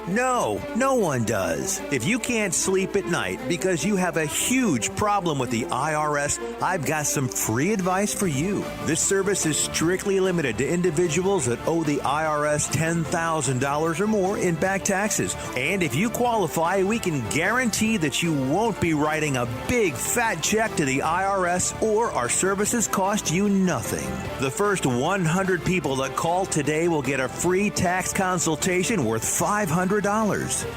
No, no one does. If you can't sleep at night because you have a huge problem with the IRS, I've got some free advice for you. This service is strictly limited to individuals that owe the IRS $10,000 or more in back taxes. And if you qualify, we can guarantee that you won't be writing a big fat check to the IRS, or our services cost you nothing. The first 100 people that call today will get a free tax consultation worth $500.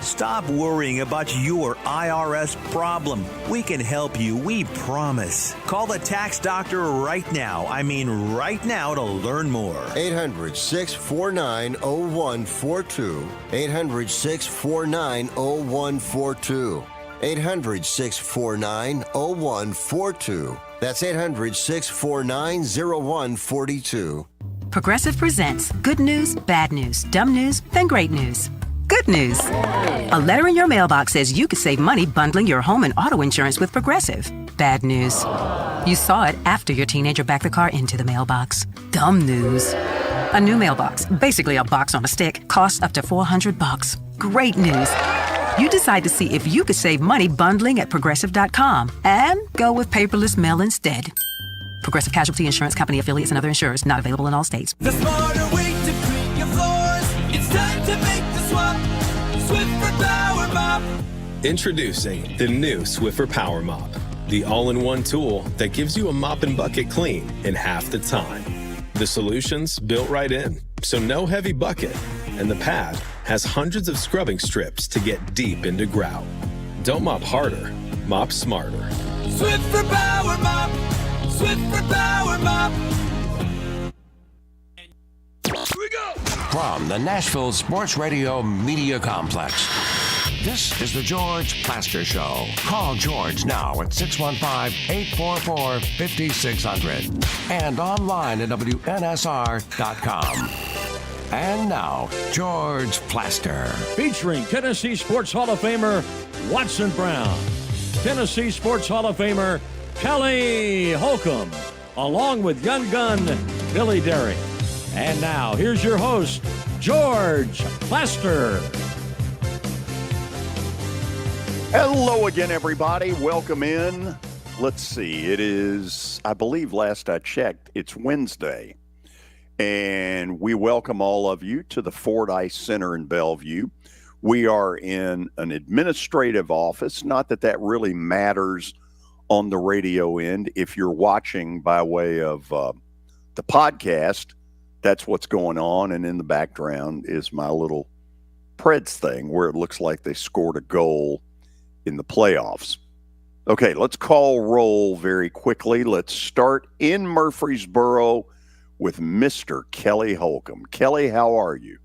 Stop worrying about your IRS problem. We can help you, we promise. Call the tax doctor right now. I mean right now, to learn more. 800-649-0142. 800-649-0142. 800-649-0142. That's 800-649-0142. Progressive presents good news, bad news, dumb news, then great news. Good news. A letter in your mailbox says you could save money bundling your home and auto insurance with Progressive. Bad news. You saw it after your teenager backed the car into the mailbox. Dumb news. A new mailbox, basically a box on a stick, costs up to $400. Great news. You decide to see if you could save money bundling at Progressive.com and go with paperless mail instead. Progressive Casualty Insurance Company affiliates and other insurers not available in all states. The smarter way to clean your floors. It's time to make the swap. Swiffer Power Mop. Introducing the new Swiffer Power Mop, the all-in-one tool that gives you a mop and bucket clean in half the time. The solution's built right in, so no heavy bucket, and the pad has hundreds of scrubbing strips to get deep into grout. Don't mop harder, mop smarter. Swiffer Power Mop. Swiffer Power Mop. Here we go. From the Nashville Sports Radio Media Complex, this is the George Plaster Show. Call George now at 615-844-5600 and online at WNSR.com. And now, George Plaster. Featuring Tennessee Sports Hall of Famer Watson Brown, Tennessee Sports Hall of Famer Kelly Holcomb, along with young gun Billy Derrick. And now, here's your host, George Plaster. Hello again, everybody. Welcome in. Let's see. It is, I believe last I checked, it's Wednesday. And we welcome all of you to the Fordyce Center in Bellevue. We are in an administrative office. Not that that really matters on the radio end. If you're watching by way of the podcast, that's what's going on. And in the background is my little Preds thing where it looks like they scored a goal in the playoffs. Okay, let's call roll very quickly. Let's start in Murfreesboro with Mr. Kelly Holcomb. Kelly, how are you?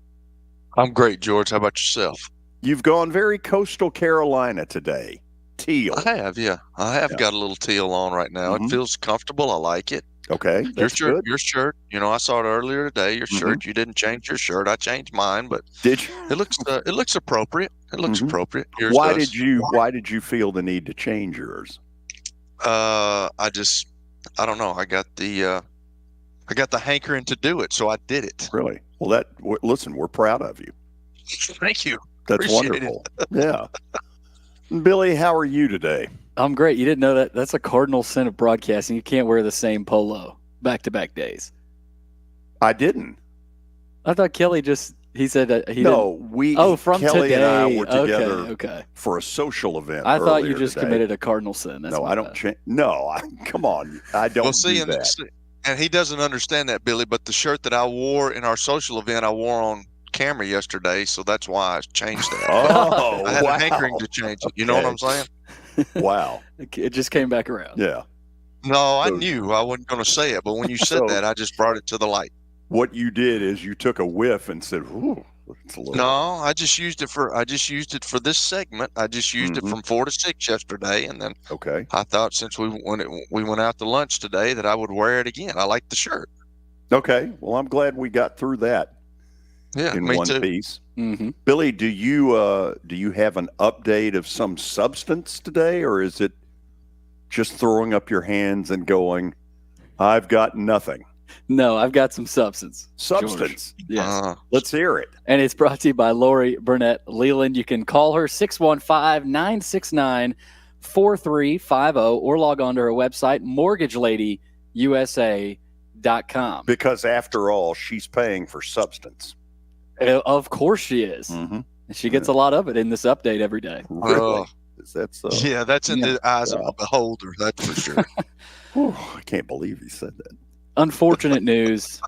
I'm great, George. How about yourself? You've gone very coastal Carolina today. Teal. I have, yeah. I have got a little teal on right now. It feels comfortable. I like it. Okay. Your shirt. You know, I saw it earlier today. Your shirt. You didn't change your shirt. I changed mine, but did you? It looks appropriate. It looks appropriate. Yours Why does. Why did you feel the need to change yours? I don't know. I got the hankering to do it, so I did it. Really? Well, listen, we're proud of you. Thank you. That's wonderful. Yeah. Billy, how are you today? I'm great. You didn't know that? That's a cardinal sin of broadcasting. You can't wear the same polo back-to-back days. I didn't. I thought Kelly he said that he didn't. From Kelly today. and I were together okay. for a social event. I thought you just today. committed a cardinal sin. That's no, I don't change. No, come on. I don't do that. And he doesn't understand that, Billy, but the shirt that I wore in our social event, I wore on camera yesterday, so that's why I changed that. Oh, I had a hankering to change it. You know what I'm saying? Wow. It just came back around. Yeah. No, I knew I wasn't going to say it, but when you said that, I just brought it to the light. What you did is you took a whiff and said, "Ooh, it's a little." No, I just used it for this segment. I just used it from 4 to 6 yesterday, and then I thought since we went out to lunch today that I would wear it again. I like the shirt. Okay, well, I'm glad we got through that. Yeah, in me one too. piece. Billy, do you have an update of some substance today, or is it just throwing up your hands and going, "I've got nothing"? No, I've got some substance. Substance. George. Yes. Let's hear it. And it's brought to you by Lori Burnett Leland. You can call her 615-969-4350 or log on to her website, mortgageladyusa.com. Because after all, she's paying for substance. Of course she is. Mm-hmm. And she gets a lot of it in this update every day. Really? Is that so? Yeah, that's in the eyes of a beholder, that's for sure. Whew, I can't believe he said that. Unfortunate news.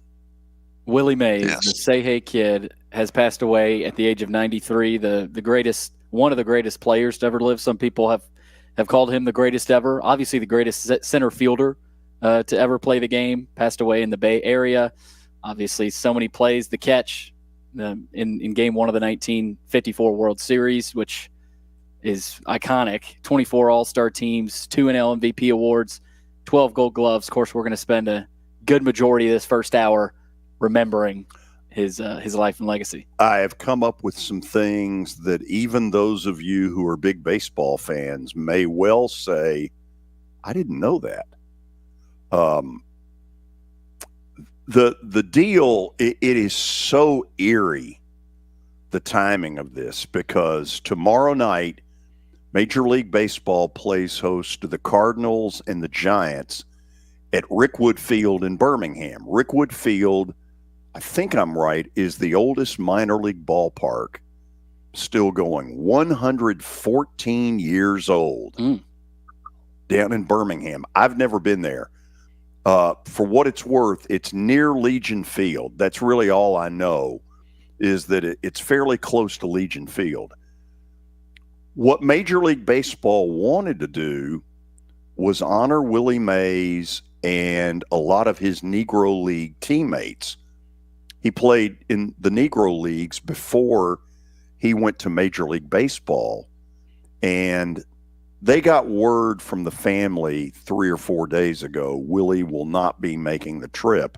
Willie Mays, Yes. the Say Hey Kid, has passed away at the age of 93. The greatest, one of the greatest players to ever live. Some people have called him the greatest ever. Obviously, the greatest center fielder to ever play the game. Passed away in the Bay Area. Obviously, so many plays. The catch in Game 1 of the 1954 World Series, which is iconic. 24 All-Star teams, 2 NL MVP awards, 12 Gold Gloves. Of course, we're going to spend a good majority of this first hour remembering his life and legacy. I have come up with some things that even those of you who are big baseball fans may well say, I didn't know that. The deal, it is so eerie, the timing of this, because tomorrow night, Major League Baseball plays host to the Cardinals and the Giants at Rickwood Field in Birmingham. Rickwood Field, I think I'm right, is the oldest minor league ballpark still going. 114 years old down in Birmingham. I've never been there. For what it's worth, it's near Legion Field. That's really all I know, is that it's fairly close to Legion Field. What Major League Baseball wanted to do was honor Willie Mays and a lot of his Negro League teammates. He played in the Negro Leagues before he went to Major League Baseball, and they got word from the family 3 or 4 days ago, Willie will not be making the trip.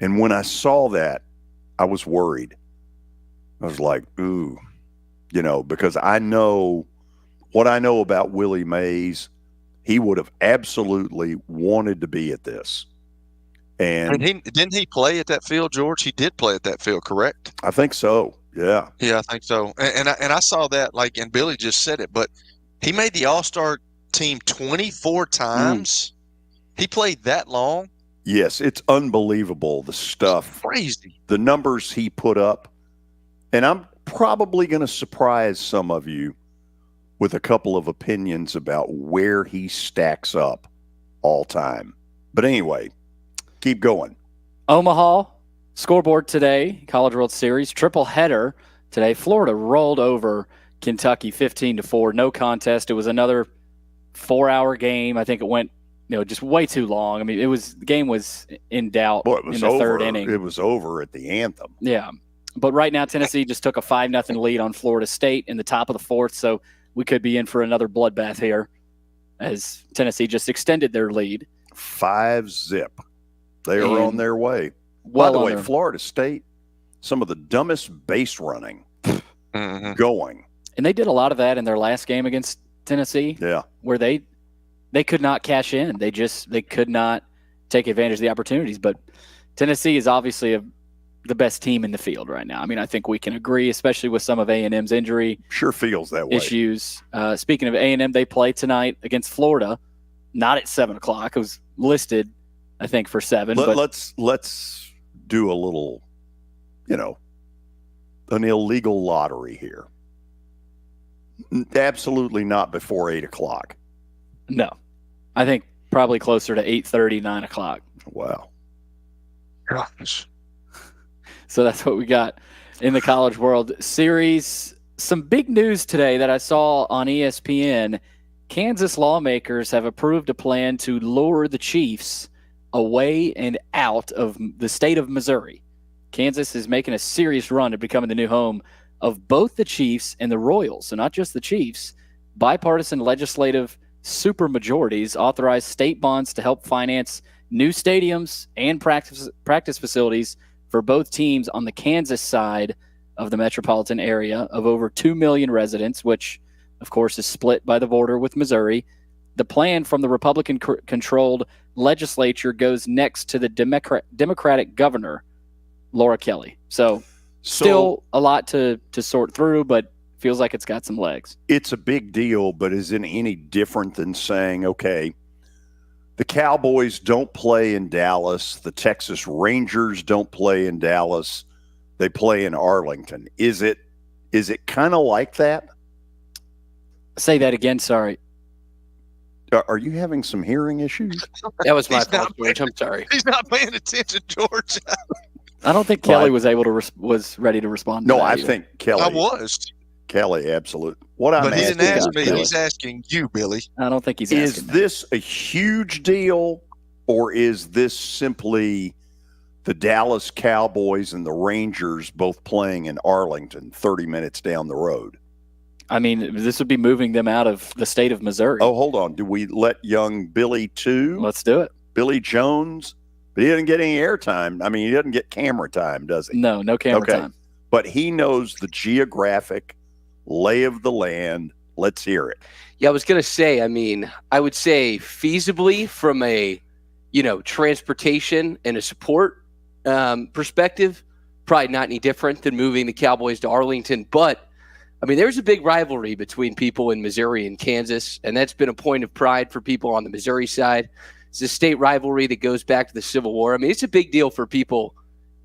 And when I saw that, I was worried. I was like, ooh, because I know what I know about Willie Mays. He would have absolutely wanted to be at this. And didn't he play at that field, George? He did play at that field, correct? I think so. Yeah. Yeah, I think so. And I saw that, and Billy just said it, but he made the All-Star team 24 times. He played that long. Yes, it's unbelievable, the stuff. It's crazy. The numbers he put up. And I'm probably going to surprise some of you with a couple of opinions about where he stacks up all time. But anyway, keep going. Omaha, scoreboard today, College World Series, triple header today. Florida rolled over Kentucky 15-4, no contest. It was another 4-hour game. I think it went, just way too long. I mean, the game was in doubt in the third inning. It was over at the anthem. Yeah. But right now, Tennessee just took a 5-0 lead on Florida State in the top of the fourth, so we could be in for another bloodbath here as Tennessee just extended their lead. 5-0. They are on their way. By the way, Florida State, some of the dumbest base running going. And they did a lot of that in their last game against Tennessee. Yeah. Where they could not cash in. They could not take advantage of the opportunities. But Tennessee is obviously the best team in the field right now. I mean, I think we can agree, especially with some of A&M's injury. Sure feels that way. Issues. Speaking of A&M, they play tonight against Florida, not at 7 o'clock. It was listed, I think, for 7. Let's do a little, an illegal lottery here. Absolutely not before 8 o'clock. No. I think probably closer to 8:30, 9 o'clock. Wow. Gosh. So that's what we got in the College World Series. Some big news today that I saw on ESPN. Kansas lawmakers have approved a plan to lure the Chiefs away and out of the state of Missouri. Kansas is making a serious run at becoming the new home of both the Chiefs and the Royals. So not just the Chiefs. Bipartisan legislative supermajorities authorize state bonds to help finance new stadiums and practice facilities for both teams on the Kansas side of the metropolitan area of over 2 million residents, which, of course, is split by the border with Missouri. the plan from the Republican-controlled legislature goes next to the Democratic governor, Laura Kelly. So still a lot to sort through, but feels like it's got some legs. It's a big deal, but is it any different than saying, okay, the Cowboys don't play in Dallas, the Texas Rangers don't play in Dallas, they play in Arlington. Is it kind of like that? Say that again, sorry. Are you having some hearing issues? That was my fault, George. I'm sorry. He's not paying attention, George. I don't think Kelly was able to was ready to respond. No, I think Kelly. I was. Kelly, absolutely. But he didn't ask me. He's asking you, Billy. I don't think he's asking. Is this a huge deal, or is this simply the Dallas Cowboys and the Rangers both playing in Arlington, 30 minutes down the road? I mean, this would be moving them out of the state of Missouri. Oh, hold on. Do we let young Billy too? Let's do it. Billy Jones? But he doesn't get any airtime. I mean, he doesn't get camera time, does he? No camera time. But he knows the geographic lay of the land. Let's hear it. Yeah, I was going to say, I mean, I would say feasibly from a, transportation and a support perspective, probably not any different than moving the Cowboys to Arlington. But, I mean, there's a big rivalry between people in Missouri and Kansas, and that's been a point of pride for people on the Missouri side. It's a state rivalry that goes back to the Civil War. I mean, it's a big deal for people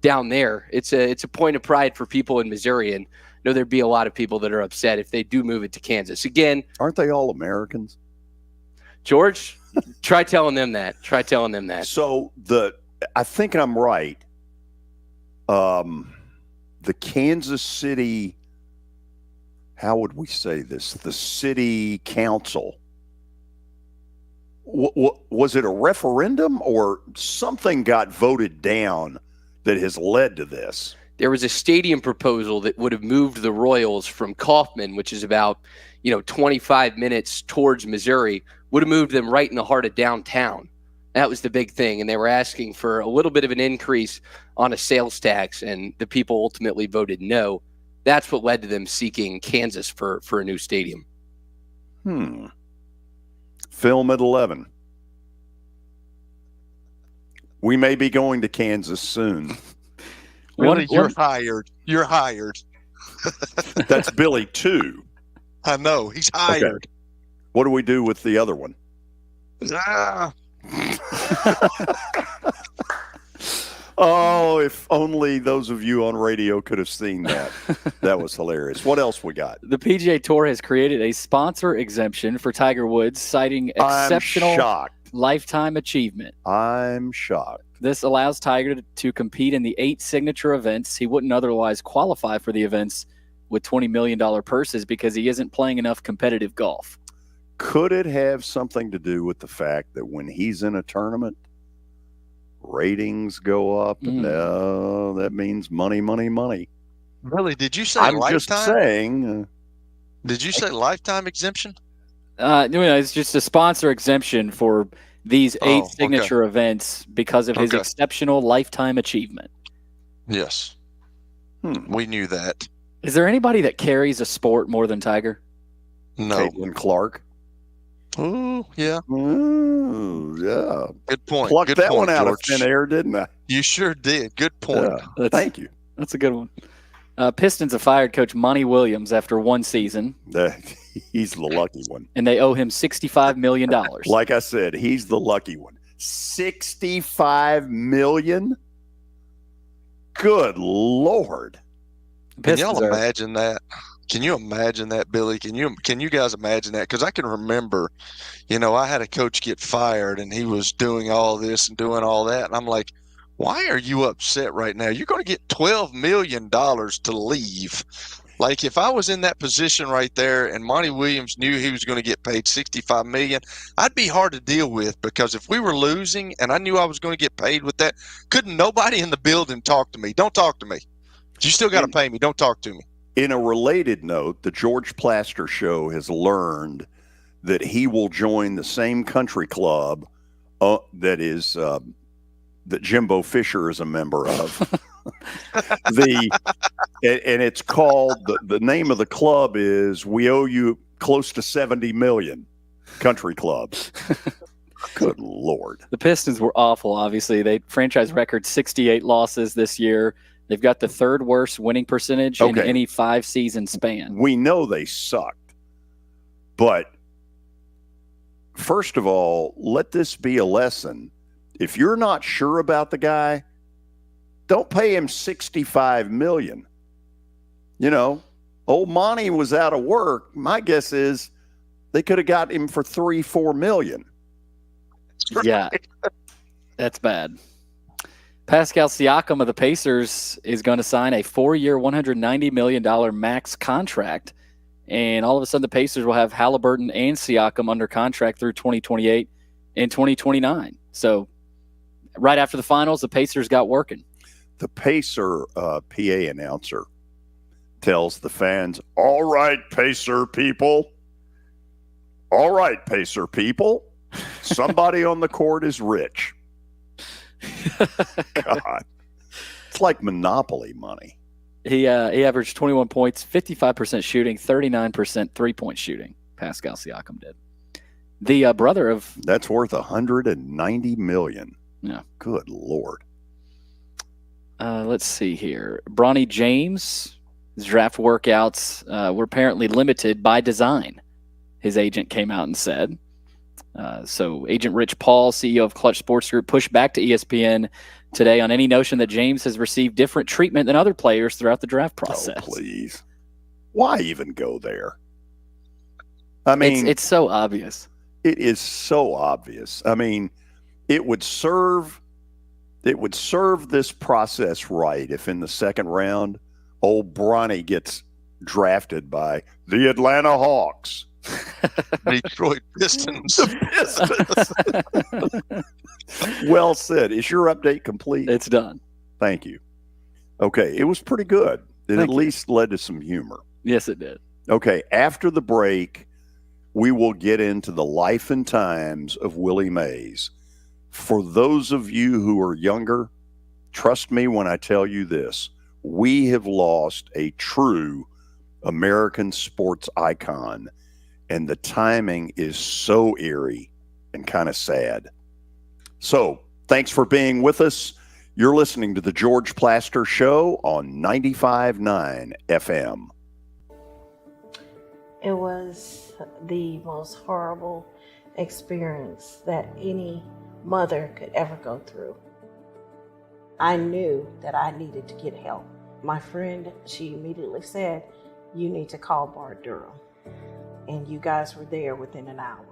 down there. It's a point of pride for people in Missouri, and I know there'd be a lot of people that are upset if they do move it to Kansas. Again, aren't they all Americans? George, try telling them that. So I think I'm right. The Kansas City, how would we say this? The city council. Was it a referendum or something got voted down that has led to this? There was a stadium proposal that would have moved the Royals from Kaufman, which is about 25 minutes towards Missouri, would have moved them right in the heart of downtown. That was the big thing, and they were asking for a little bit of an increase on a sales tax, and the people ultimately voted no. That's what led to them seeking Kansas for a new stadium. Film at 11. We may be going to Kansas soon. Really, you're hired. You're hired. That's Billy too. I know. He's hired. Okay. What do we do with the other one? Oh, if only those of you on radio could have seen that. That was hilarious. What else we got? The PGA Tour has created a sponsor exemption for Tiger Woods, citing exceptional lifetime achievement. I'm shocked. This allows Tiger to compete in the 8 signature events. He wouldn't otherwise qualify for the events with $20 million purses because he isn't playing enough competitive golf. Could it have something to do with the fact that when he's in a tournament, ratings go up? No, that means money. Really? Did you say I'm lifetime? Just saying. Did you say lifetime exemption? It's just a sponsor exemption for these 8 signature events because of his exceptional lifetime achievement. Yes. We knew that. Is there anybody that carries a sport more than Tiger? No. Caitlin Clark. Oh, yeah. Ooh, yeah. Good point. Plucked Good that point, one out George. of thin air, didn't I? You sure did. Good point. Yeah. Thank you. That's a good one. Pistons have fired coach Monty Williams after 1 season. He's the lucky one. And they owe him $65 million. Like I said, he's the lucky one. $65 million? Good Lord. Can y'all imagine that? Can you imagine that, Billy? Can you guys imagine that? Because I can remember, I had a coach get fired and he was doing all this and doing all that. And I'm like, why are you upset right now? You're going to get $12 million to leave. Like, if I was in that position right there and Monty Williams knew he was going to get paid $65 million, I'd be hard to deal with, because if we were losing and I knew I was going to get paid with that, couldn't nobody in the building talk to me? Don't talk to me. You still got to pay me. Don't talk to me. In a related note, the George Plaster Show has learned that he will join the same country club that Jimbo Fisher is a member of. And it's called, the name of the club is We Owe You Close to $70 Million. country clubs. Good Lord. The Pistons were awful, obviously. They franchise record 68 losses this year. They've got the third worst winning percentage in any 5-season span. We know they sucked. But first of all, let this be a lesson. If you're not sure about the guy, don't pay him $65 million. You know, old Monty was out of work. My guess is they could have got him for $3-4 million. Yeah, that's bad. Pascal Siakam of the Pacers is going to sign a 4-year, $190 million max contract. And all of a sudden, the Pacers will have Halliburton and Siakam under contract through 2028 and 2029. So right after the finals, the Pacers got working. The Pacer PA announcer tells the fans, all right, Pacer people. All right, Pacer people. Somebody on the court is rich. God. It's like Monopoly money. He averaged 21 points, 55% shooting, 39% three-point shooting. Pascal Siakam did. The brother of... That's worth $190 million. Yeah. Good Lord. Let's see here. Bronny James, his draft workouts were apparently limited by design. His agent came out and said. So agent Rich Paul, CEO of Clutch Sports Group, pushed back to ESPN today on any notion that James has received different treatment than other players throughout the draft process. Oh, please. Why even go there? I mean, it's so obvious. It is so obvious. I mean, it would serve this process right if in the second round, old Bronny gets drafted by the Atlanta Hawks. Detroit Pistons. The Pistons. Well said. Is your update complete? It's done. Thank you. Okay. It was pretty good. It at least led to some humor. Yes, it did. Okay. After the break, we will get into the life and times of Willie Mays. For those of you who are younger, trust me when I tell you this. We have lost a true American sports icon. And the timing is so eerie and kind of sad. So, thanks for being with us. You're listening to The George Plaster Show on 95.9 FM. It was the most horrible experience that any mother could ever go through. I knew that I needed to get help. My friend, she immediately said, you need to call Bart Durham. And you guys were there within an hour.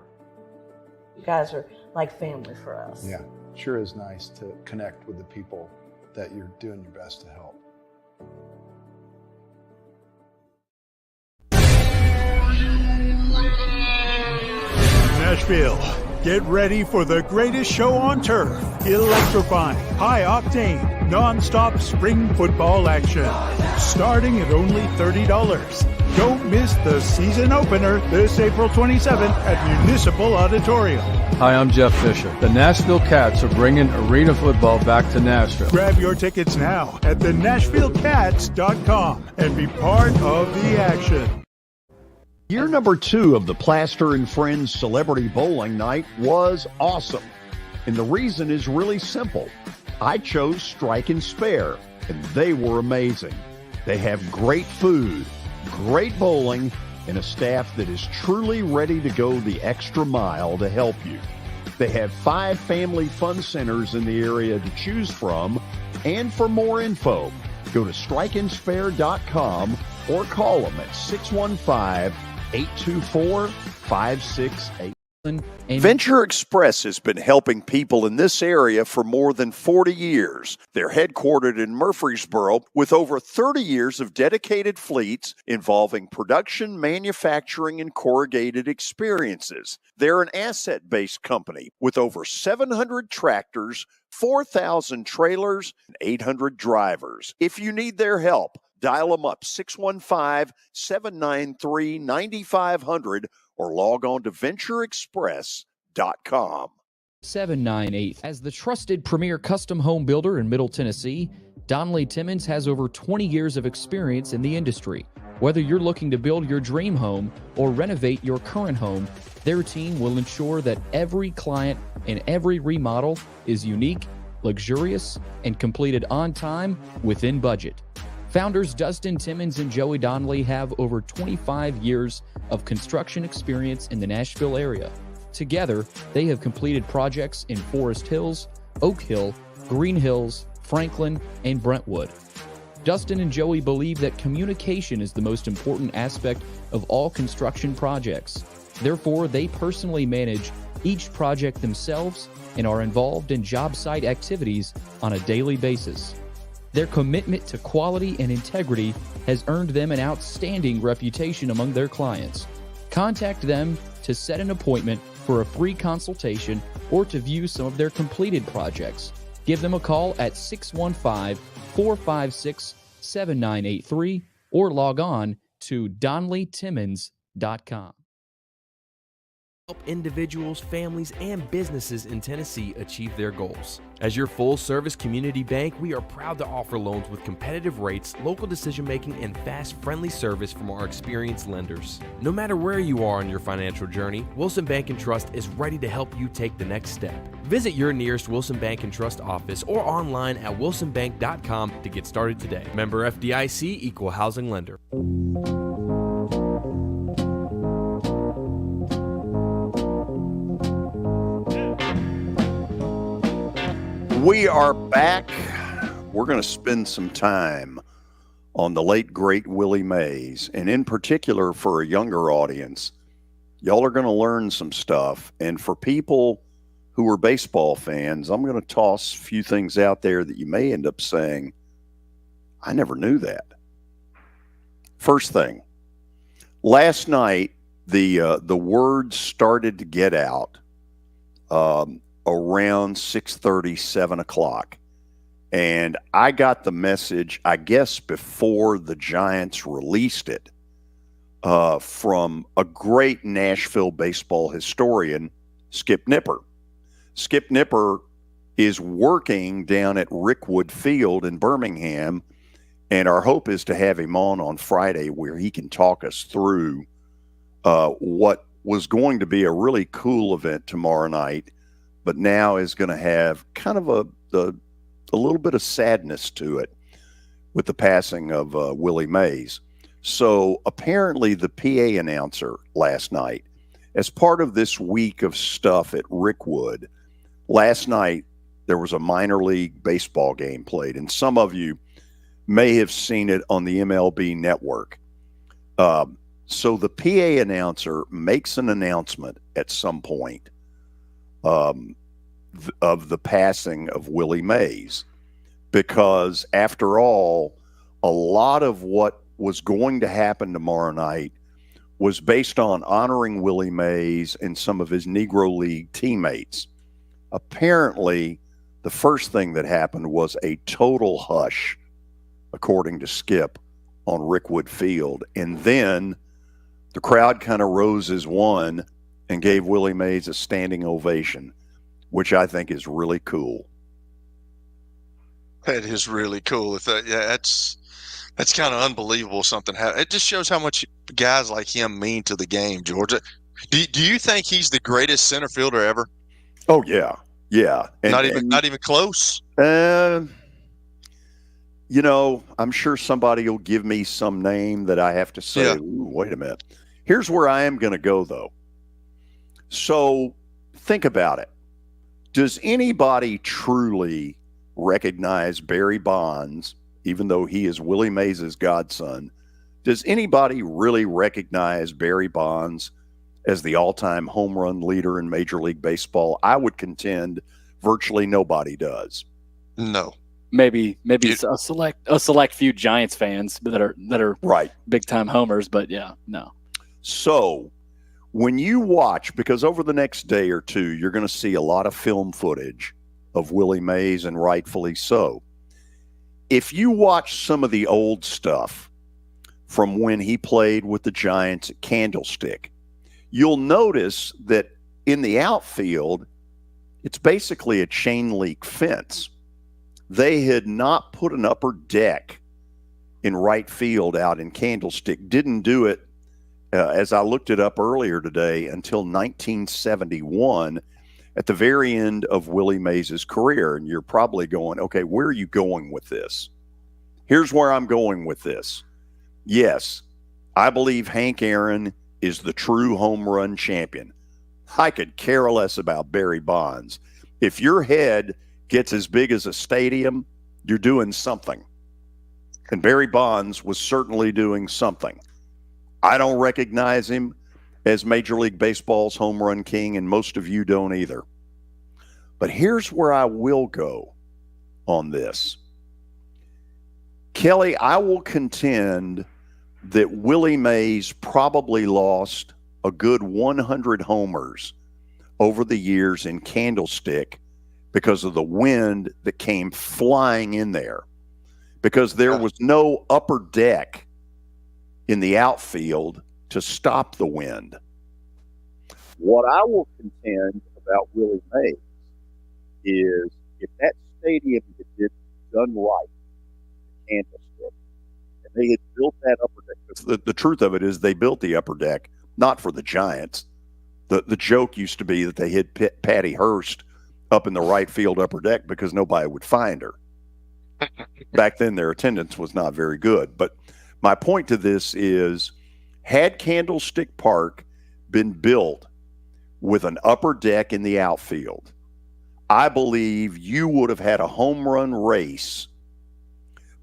You guys are like family for us. Yeah, sure is nice to connect with the people that you're doing your best to help. Nashville, get ready for the greatest show on turf. Electrifying, high-octane, non-stop spring football action. Starting at only $30. Don't miss the season opener this April 27th at Municipal Auditorium. Hi, I'm Jeff Fisher. The Nashville Cats are bringing arena football back to Nashville. Grab your tickets now at thenashvillecats.com and be part of the action. Year number 2 of the Plaster and Friends Celebrity Bowling Night was awesome. And the reason is really simple. I chose Strike and Spare, and they were amazing. They have great food, great bowling, and a staff that is truly ready to go the extra mile to help you. They have 5 family fun centers in the area to choose from. And for more info, go to strikeandspare.com or call them at 615-824-5688. Venture Express has been helping people in this area for more than 40 years. They're headquartered in Murfreesboro with over 30 years of dedicated fleets involving production, manufacturing, and corrugated experiences. They're an asset-based company with over 700 tractors, 4,000 trailers, and 800 drivers. If you need their help, dial them up 615-793-9500 or log on to ventureexpress.com. 798. As the trusted premier custom home builder in Middle Tennessee, Donnelly Timmons has over 20 years of experience in the industry. Whether you're looking to build your dream home or renovate your current home, their team will ensure that every client and every remodel is unique, luxurious, and completed on time within budget. Founders Dustin Timmons and Joey Donnelly have over 25 years of construction experience in the Nashville area. Together, they have completed projects in Forest Hills, Oak Hill, Green Hills, Franklin, and Brentwood. Dustin and Joey believe that communication is the most important aspect of all construction projects. Therefore, they personally manage each project themselves and are involved in job site activities on a daily basis. Their commitment to quality and integrity has earned them an outstanding reputation among their clients. Contact them to set an appointment for a free consultation or to view some of their completed projects. Give them a call at 615-456-7983 or log on to DonnellyTimmons.com. Help individuals, families, and businesses in Tennessee achieve their goals. As your full-service community bank, we are proud to offer loans with competitive rates, local decision-making, and fast, friendly service from our experienced lenders. No matter where you are on your financial journey, Wilson Bank & Trust is ready to help you take the next step. Visit your nearest Wilson Bank & Trust office or online at wilsonbank.com to get started today. Member FDIC, Equal Housing Lender. We are back. We're going to spend some time on the late, great Willie Mays. And in particular, for a younger audience, y'all are going to learn some stuff. And for people who are baseball fans, I'm going to toss a few things out there that you may end up saying, I never knew that. First thing, last night, the word started to get out around 6:30, 7 o'clock. And I got the message, I guess, before the Giants released it, from a great Nashville baseball historian, Skip Nipper. Skip Nipper is working down at Rickwood Field in Birmingham, and our hope is to have him on Friday where he can talk us through what was going to be a really cool event tomorrow night, but now is going to have kind of a little bit of sadness to it with the passing of Willie Mays. So apparently the PA announcer last night, as part of this week of stuff at Rickwood, last night there was a minor league baseball game played, and some of you may have seen it on the MLB network. So the PA announcer makes an announcement at some point of the passing of Willie Mays, because after all, a lot of what was going to happen tomorrow night was based on honoring Willie Mays and some of his Negro League teammates. Apparently, the first thing that happened was a total hush, according to Skip, on Rickwood Field. And then the crowd kind of rose as one and gave Willie Mays a standing ovation, which I think is really cool. That is really cool. That's kind of unbelievable. It just shows how much guys like him mean to the game, George. Do you think he's the greatest center fielder ever? Oh yeah. And, not even close. I'm sure somebody will give me some name that I have to say, Ooh, wait a minute. Here's where I am going to go, though. So think about it. Does anybody truly recognize Barry Bonds, even though he is Willie Mays' godson? Does anybody really recognize Barry Bonds as the all-time home run leader in Major League Baseball? I would contend virtually nobody does. No. Maybe a select few Giants fans that are right, big time homers, but yeah, no. So when you watch, because over the next day or two, you're going to see a lot of film footage of Willie Mays, and rightfully so. If you watch some of the old stuff from when he played with the Giants at Candlestick, you'll notice that in the outfield, it's basically a chain link fence. they had not put an upper deck in right field out in Candlestick. Didn't do it, as I looked it up earlier today, until 1971 at the very end of Willie Mays' career. And you're probably going, okay, where are you going with this? Here's where I'm going with this. Yes, I believe Hank Aaron is the true home run champion. I could care less about Barry Bonds. If your head gets as big as a stadium, you're doing something. And Barry Bonds was certainly doing something. I don't recognize him as Major League Baseball's home run king, and most of you don't either. But here's where I will go on this. Kelly, I will contend that Willie Mays probably lost a good 100 homers over the years in Candlestick because of the wind that came flying in there, because there was no upper deck in the outfield to stop the wind. What I will contend about Willie Mays is if that stadium had been done right, Candlestick, and they had built that upper deck. The truth of it is they built the upper deck not for the Giants. The joke used to be that they hid Patty Hearst up in the right field upper deck because nobody would find her. Back then, their attendance was not very good. But my point to this is, had Candlestick Park been built with an upper deck in the outfield, I believe you would have had a home run race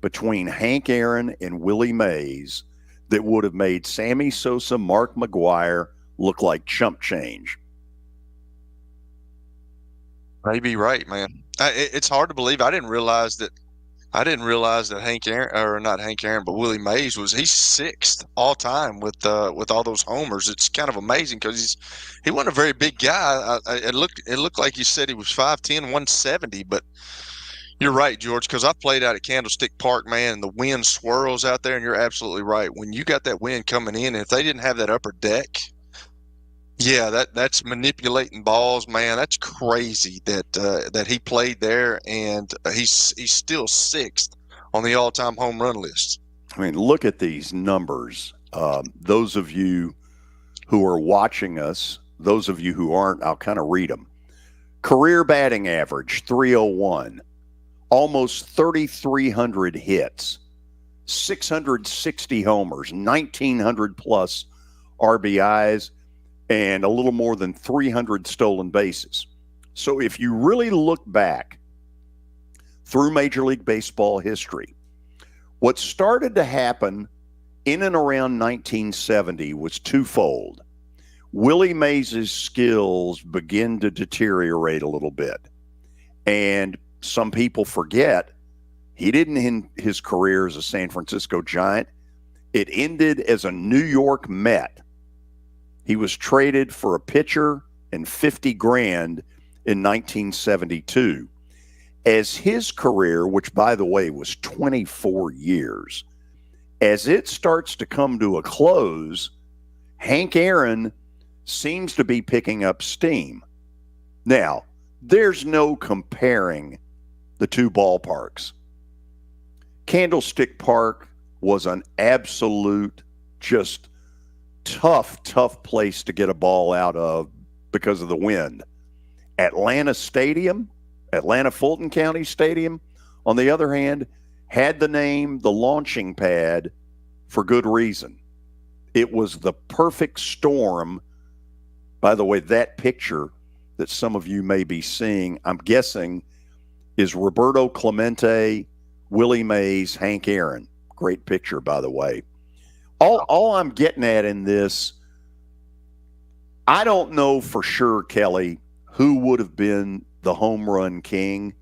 between Hank Aaron and Willie Mays that would have made Sammy Sosa, Mark McGwire look like chump change. Maybe right, man. It's hard to believe. I didn't realize that Hank Aaron, or not Hank Aaron, but Willie Mays he's sixth all time with all those homers. It's kind of amazing because he wasn't a very big guy. It looked like you said he was 5'10", 170, but you're right, George, because I've played out at Candlestick Park, man, and the wind swirls out there, and you're absolutely right. When you got that wind coming in, and if they didn't have that upper deck, yeah, that's manipulating balls, man. That's crazy that he played there, and he's still sixth on the all-time home run list. I mean, look at these numbers. Those of you who are watching us, those of you who aren't, I'll kind of read them. Career batting average, 301. Almost 3,300 hits, 660 homers, 1,900 plus RBIs, and a little more than 300 stolen bases. So if you really look back through Major League Baseball history, what started to happen in and around 1970 was twofold. Willie Mays' skills begin to deteriorate a little bit. And some people forget he didn't end his career as a San Francisco Giant. It ended as a New York Met. He was traded for a pitcher and $50,000 in 1972. As his career, which by the way was 24 years, as it starts to come to a close, Hank Aaron seems to be picking up steam. Now, there's no comparing the two ballparks. Candlestick Park was an absolute, just tough place to get a ball out of because of the wind. Atlanta Fulton County Stadium, on the other hand, had the name the launching pad for good reason. It was the perfect storm. By the way, that picture that some of you may be seeing, I'm guessing, is Roberto Clemente, Willie Mays, Hank Aaron. Great picture, by the way. All I'm getting at in this, I don't know for sure, Kelly, who would have been the home run king.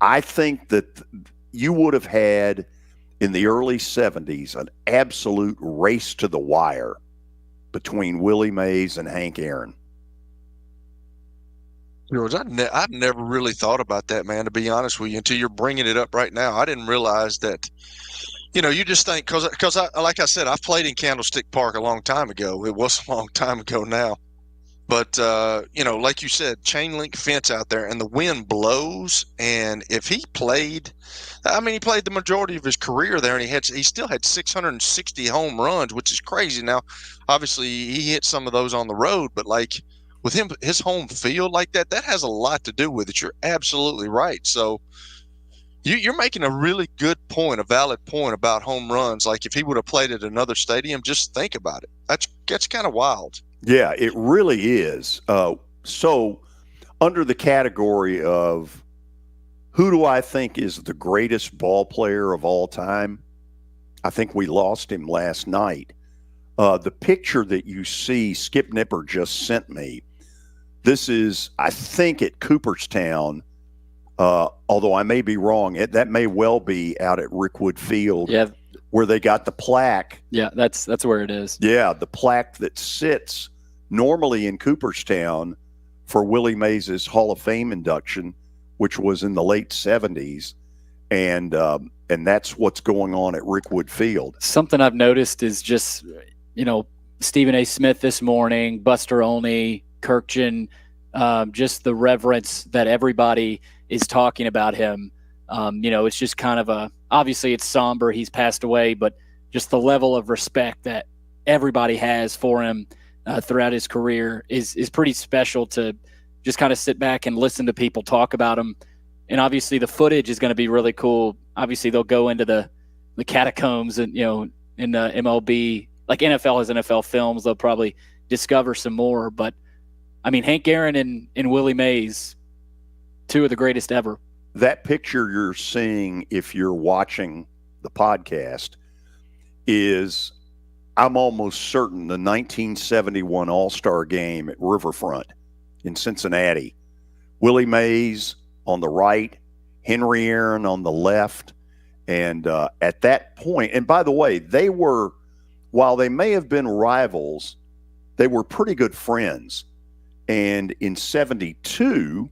I think that you would have had, in the early 70s, an absolute race to the wire between Willie Mays and Hank Aaron. George, I've never really thought about that, man, to be honest with you, until you're bringing it up right now. I didn't realize that, you just think, because like I said, I've played in Candlestick Park a long time ago. It was a long time ago now. But, like you said, chain link fence out there, and the wind blows. And if he played, he played the majority of his career there, and he still had 660 home runs, which is crazy. Now, obviously, he hit some of those on the road, but with him, his home field like that has a lot to do with it. You're absolutely right. So you're making a really good point, a valid point about home runs. Like if he would have played at another stadium, just think about it. That's kind of wild. Yeah, it really is. So under the category of who do I think is the greatest ball player of all time, I think we lost him last night. The picture that you see Skip Nipper just sent me, this is, I think, at Cooperstown, although I may be wrong. That may well be out at Rickwood Field. Yeah. Where they got the plaque. Yeah, that's where it is. Yeah, the plaque that sits normally in Cooperstown for Willie Mays' Hall of Fame induction, which was in the late 70s. And that's what's going on at Rickwood Field. Something I've noticed is just, Stephen A. Smith this morning, Buster Olney, Kirkjian, just the reverence that everybody is talking about him. It's just kind of obviously it's somber, he's passed away, but just the level of respect that everybody has for him throughout his career is pretty special to just kind of sit back and listen to people talk about him. And obviously the footage is going to be really cool. Obviously they'll go into the catacombs and, in the MLB, like NFL has NFL films, they'll probably discover some more. But Hank Aaron and Willie Mays, two of the greatest ever. That picture you're seeing, if you're watching the podcast, is, I'm almost certain, the 1971 All-Star Game at Riverfront in Cincinnati. Willie Mays on the right, Henry Aaron on the left. And at that point, and by the way, they were, while they may have been rivals, they were pretty good friends. And in 72,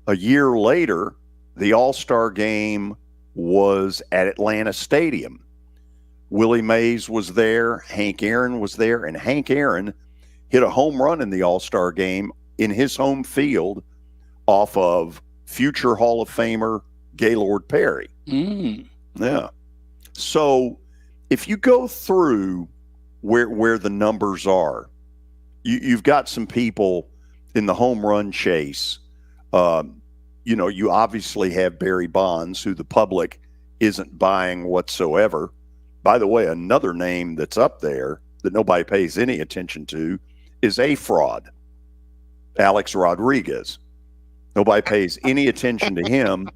a year later, the All-Star Game was at Atlanta Stadium. Willie Mays was there, Hank Aaron was there, and Hank Aaron hit a home run in the All-Star Game in his home field off of future Hall of Famer Gaylord Perry. Yeah. So if you go through where the numbers are, you've got some people in the home run chase. You obviously have Barry Bonds, who the public isn't buying whatsoever. By the way, another name that's up there that nobody pays any attention to is A-Fraud, Alex Rodriguez. Nobody pays any attention to him.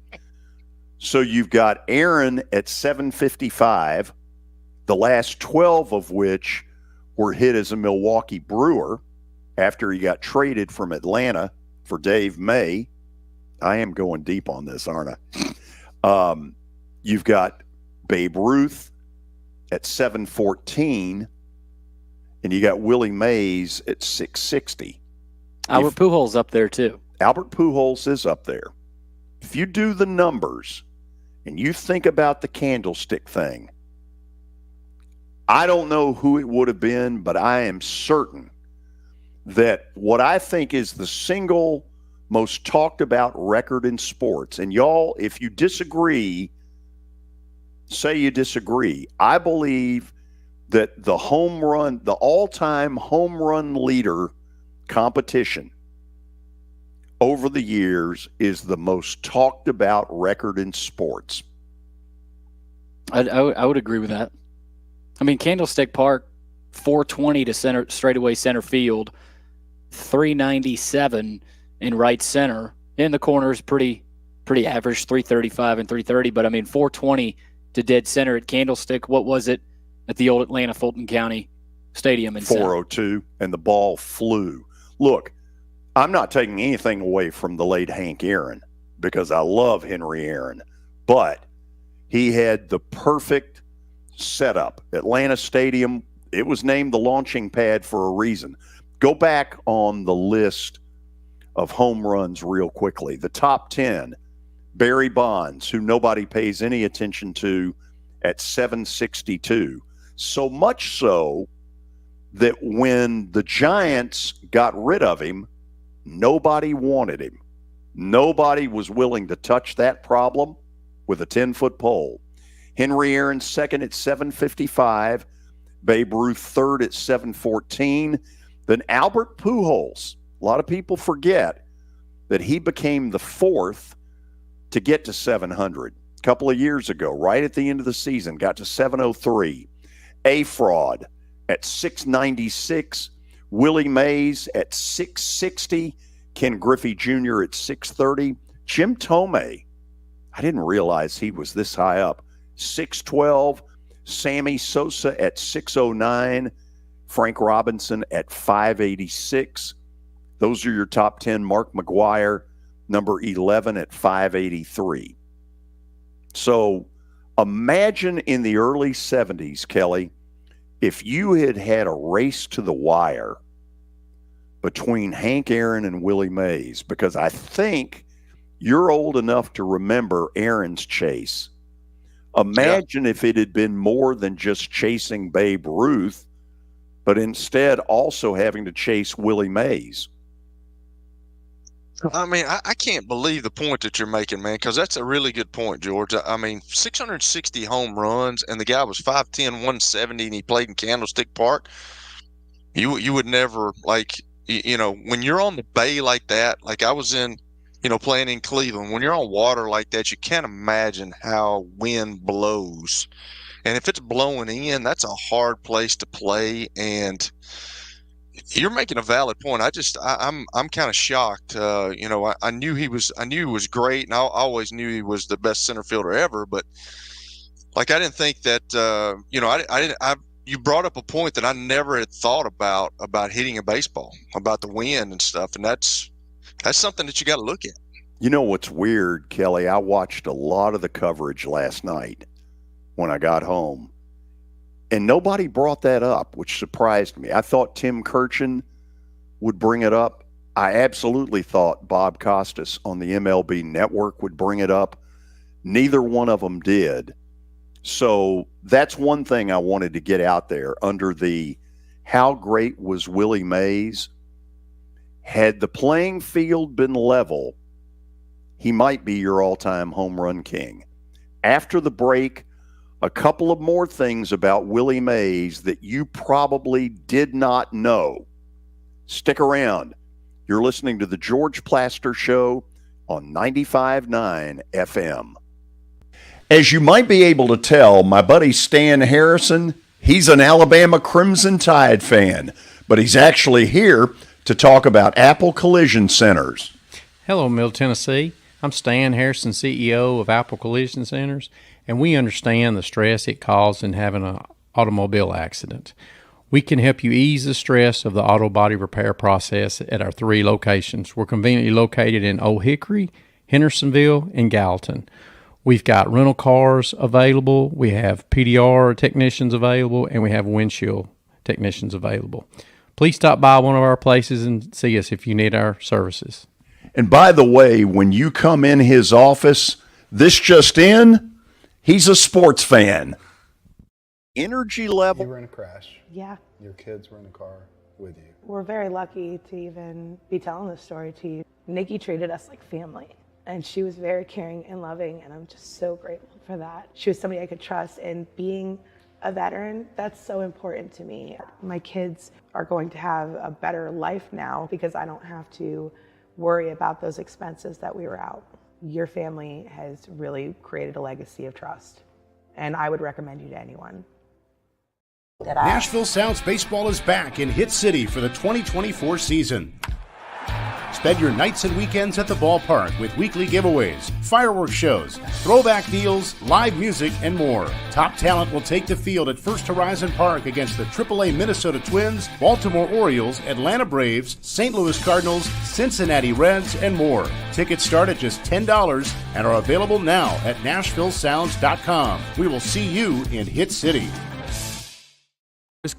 So you've got Aaron at 755, the last 12 of which were hit as a Milwaukee Brewer after he got traded from Atlanta for Dave May. I am going deep on this, aren't I? You've got Babe Ruth at 714, and you got Willie Mays at 660. Albert Pujols up there too. Albert Pujols is up there. If you do the numbers and you think about the candlestick thing, I don't know who it would have been, but I am certain that what I think is the single most talked about record in sports, and y'all, if you disagree, say you disagree. I believe that the all-time home run leader competition over the years is the most talked about record in sports. I would agree with that. Candlestick Park, 420 to straightaway center field, 397 in right center. In the corners, pretty average, 335 and 330. But 420 to dead center at Candlestick. What was it at the old Atlanta Fulton County Stadium in 402, and the ball flew. Look, I'm not taking anything away from the late Hank Aaron because I love Henry Aaron, but he had the perfect setup. Atlanta Stadium, it was named the launching pad for a reason. Go back on the list of home runs real quickly. The top 10, Barry Bonds, who nobody pays any attention to, at 762. So much so that when the Giants got rid of him, nobody wanted him. Nobody was willing to touch that problem with a 10-foot pole. Henry Aaron second at 755. Babe Ruth third at 714. Then Albert Pujols. A lot of people forget that he became the fourth to get to 700 a couple of years ago, right at the end of the season, got to 703. A-Fraud at 696. Willie Mays at 660. Ken Griffey Jr. at 630. Jim Tomei, I didn't realize he was this high up, 612. Sammy Sosa at 609. Frank Robinson at 586. Those are your top 10. Mark McGwire, number 11 at 583. So imagine in the early 70s, Kelly, if you had had a race to the wire between Hank Aaron and Willie Mays, because I think you're old enough to remember Aaron's chase. Imagine if it had been more than just chasing Babe Ruth, but instead also having to chase Willie Mays. I mean, I can't believe the point that you're making, man, because that's a really good point, George. I mean, 660 home runs, and the guy was 5'10", 170, and he played in Candlestick Park. You would never, like, you know, when you're on the bay like that, like I was in, you know, playing in Cleveland, when you're on water like that, you can't imagine how wind blows. And if it's blowing in, that's a hard place to play, and you're making a valid point. I'm kind of shocked. You know, I knew he was great, and I always knew he was the best center fielder ever. But like, I didn't think that. You know, you brought up a point that I never had thought about hitting a baseball, about the wind and stuff, and that's something that you got to look at. You know what's weird, Kelly? I watched a lot of the coverage last night when I got home. And nobody brought that up, which surprised me. I thought Tim Kirchin would bring it up. I absolutely thought Bob Costas on the MLB Network would bring it up. Neither one of them did. So that's one thing I wanted to get out there under the how great was Willie Mays. Had the playing field been level, he might be your all-time home run king. After the break, a couple of more things about Willie Mays that you probably did not know. Stick around. You're listening to The George Plaster Show on 95.9 FM. As you might be able to tell, my buddy Stan Harrison, he's an Alabama Crimson Tide fan, but he's actually here to talk about Apple Collision Centers. Hello, Middle Tennessee. I'm Stan Harrison, CEO of Apple Collision Centers, and we understand the stress it causes in having an automobile accident. We can help you ease the stress of the auto body repair process at our 3 locations. We're conveniently located in Old Hickory, Hendersonville, and Gallatin. We've got rental cars available, we have PDR technicians available, and we have windshield technicians available. Please stop by one of our places and see us if you need our services. And by the way, when you come in his office, this just in, he's a sports fan. Energy level. You were in a crash. Yeah. Your kids were in the car with you. We're very lucky to even be telling this story to you. Nikki treated us like family, and she was very caring and loving, and I'm just so grateful for that. She was somebody I could trust, and being a veteran, that's so important to me. My kids are going to have a better life now because I don't have to worry about those expenses that we were out. Your family has really created a legacy of trust, and I would recommend you to anyone. Nashville Sounds Baseball is back in Hit City for the 2024 season. Spend your nights and weekends at the ballpark with weekly giveaways, fireworks shows, throwback deals, live music, and more. Top talent will take the field at First Horizon Park against the AAA Minnesota Twins, Baltimore Orioles, Atlanta Braves, St. Louis Cardinals, Cincinnati Reds, and more. Tickets start at just $10 and are available now at NashvilleSounds.com. We will see you in Hit City.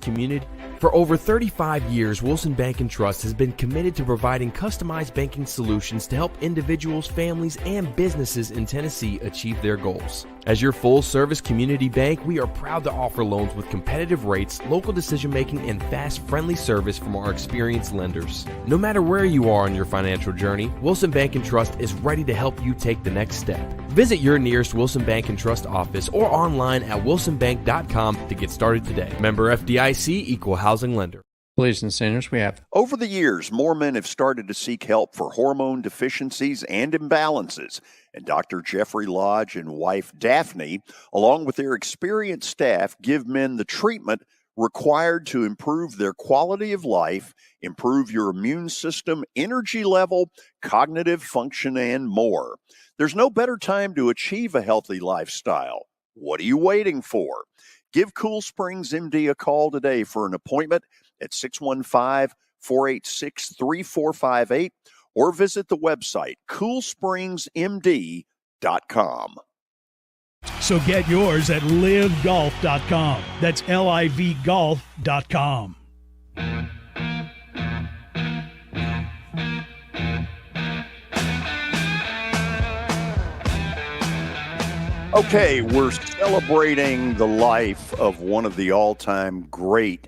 Community For over 35 years, Wilson Bank & Trust has been committed to providing customized banking solutions to help individuals, families, and businesses in Tennessee achieve their goals. As your full-service community bank, we are proud to offer loans with competitive rates, local decision-making, and fast, friendly service from our experienced lenders. No matter where you are on your financial journey, Wilson Bank & Trust is ready to help you take the next step. Visit your nearest Wilson Bank & Trust office or online at wilsonbank.com to get started today. Member FDIC, Equal Housing Lender. Collision Centers, we have. Over the years, more men have started to seek help for hormone deficiencies and imbalances. And Dr. Jeffrey Lodge and wife Daphne, along with their experienced staff, give men the treatment required to improve their quality of life, improve your immune system, energy level, cognitive function, and more. There's no better time to achieve a healthy lifestyle. What are you waiting for? Give Cool Springs MD a call today for an appointment at 615-486-3458 or visit the website coolspringsmd.com. So get yours at livegolf.com. That's LIVgolf.com. Okay, we're celebrating the life of one of the all-time great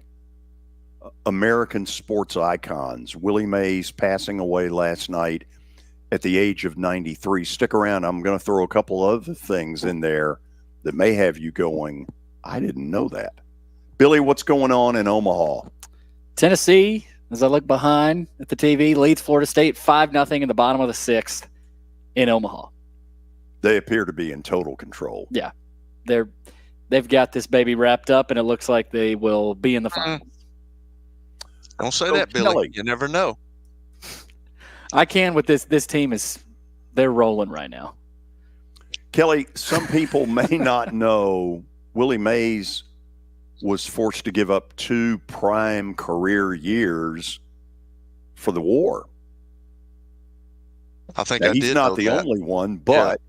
American sports icons. Willie Mays passing away last night at the age of 93. Stick around. I'm going to throw a couple other things in there that may have you going, I didn't know that. Billy, what's going on in Omaha? Tennessee, as I look behind at the TV, leads Florida State 5-0 in the bottom of the sixth in Omaha. They appear to be in total control. Yeah. They've got this baby wrapped up, and it looks like they will be in the finals. Don't say that, Billy. Kelly. You never know. I can with this. This team they're rolling right now. Kelly, some people may not know Willie Mays was forced to give up 2 prime career years for the war. I think now, I he's did not know the that. only one, but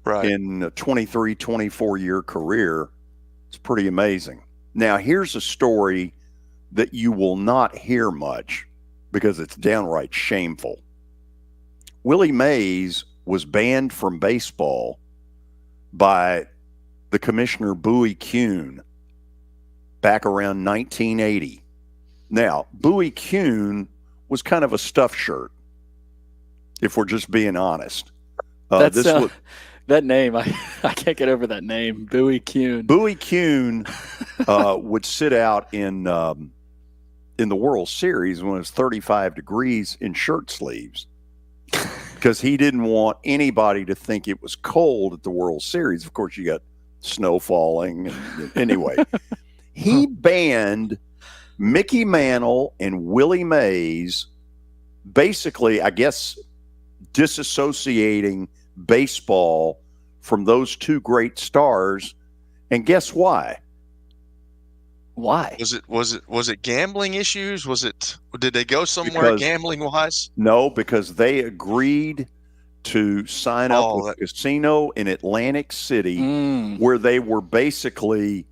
Right. in a 23, 24-year career, it's pretty amazing. Now, here's a story that you will not hear much because it's downright shameful. Willie Mays was banned from baseball by the commissioner Bowie Kuhn back around 1980. Now, Bowie Kuhn was kind of a stuffed shirt, if we're just being honest. That name, I can't get over that name, Bowie Kuhn. Bowie Kuhn would sit out in the World Series when it was 35 degrees in shirt sleeves because he didn't want anybody to think it was cold at the World Series. Of course, you got snow falling. Anyway, he banned Mickey Mantle and Willie Mays, basically, I guess, disassociating baseball from those 2 great stars. And guess why? Why? Was it gambling issues? Did they go somewhere gambling wise? No, because they agreed to sign up with a casino in Atlantic City where they were basically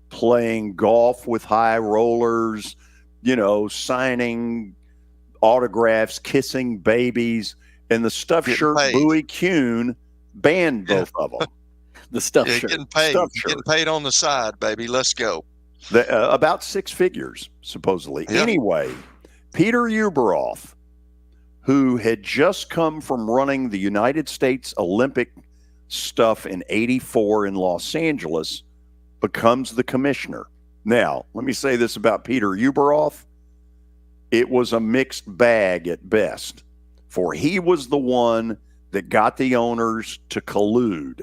playing golf with high rollers, signing autographs, kissing babies. And the stuffed shirt Bowie Kuhn banned both of them. The stuffed shirt. Getting paid on the side, baby. Let's go. About 6 figures, supposedly. Yep. Anyway, Peter Ueberroth, who had just come from running the United States Olympic stuff in '84 in Los Angeles, becomes the commissioner. Now, let me say this about Peter Ueberroth. It was a mixed bag at best. For he was the one that got the owners to collude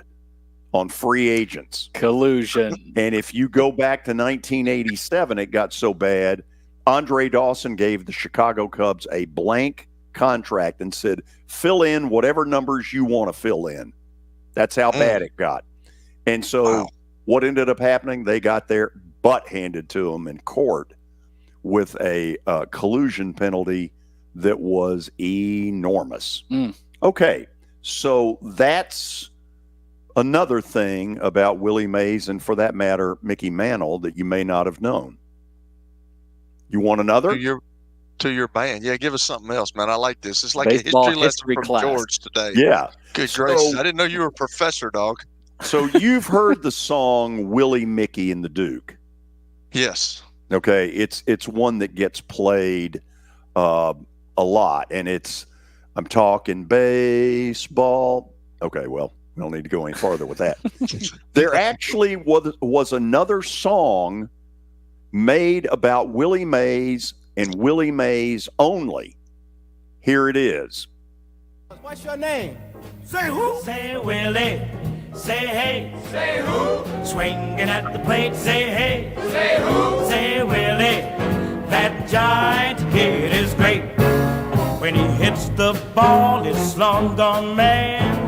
on free agents. Collusion. And if you go back to 1987, it got so bad, Andre Dawson gave the Chicago Cubs a blank contract and said, fill in whatever numbers you want to fill in. That's how bad it got. And so what ended up happening, they got their butt handed to them in court with a collusion penalty that was enormous. Okay, so that's another thing about Willie Mays and, for that matter, Mickey Mantle that you may not have known. You want another? To your band. Yeah, give us something else, man. I like this. It's like Baseball a history lesson history from class. George today. Yeah. Good So- gracious. I didn't know you were a professor, dog. So you've heard the song Willie, Mickey, and the Duke. Yes. Okay. It's one that gets played a lot, and I'm talking baseball. Okay, well, we don't need to go any farther with that. There actually was another song made about Willie Mays and Willie Mays only. Here it is. What's your name? Say who? Say Willie. Say hey. Say who? Swinging at the plate. Say hey. Say who? Say Willie. That giant kid is great. When he hits the ball, it's long gone man.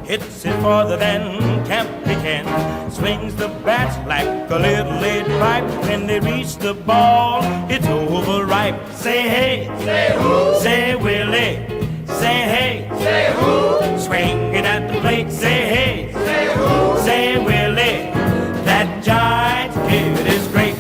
Hits it farther than Campy can. Swings the bats like a little lead pipe. When they reach the ball, it's overripe. Say hey. Say who? Say Willie. Say hey. Say who? Swinging at the plate. Say hey. Say who? Say Willie. That giant kid is great.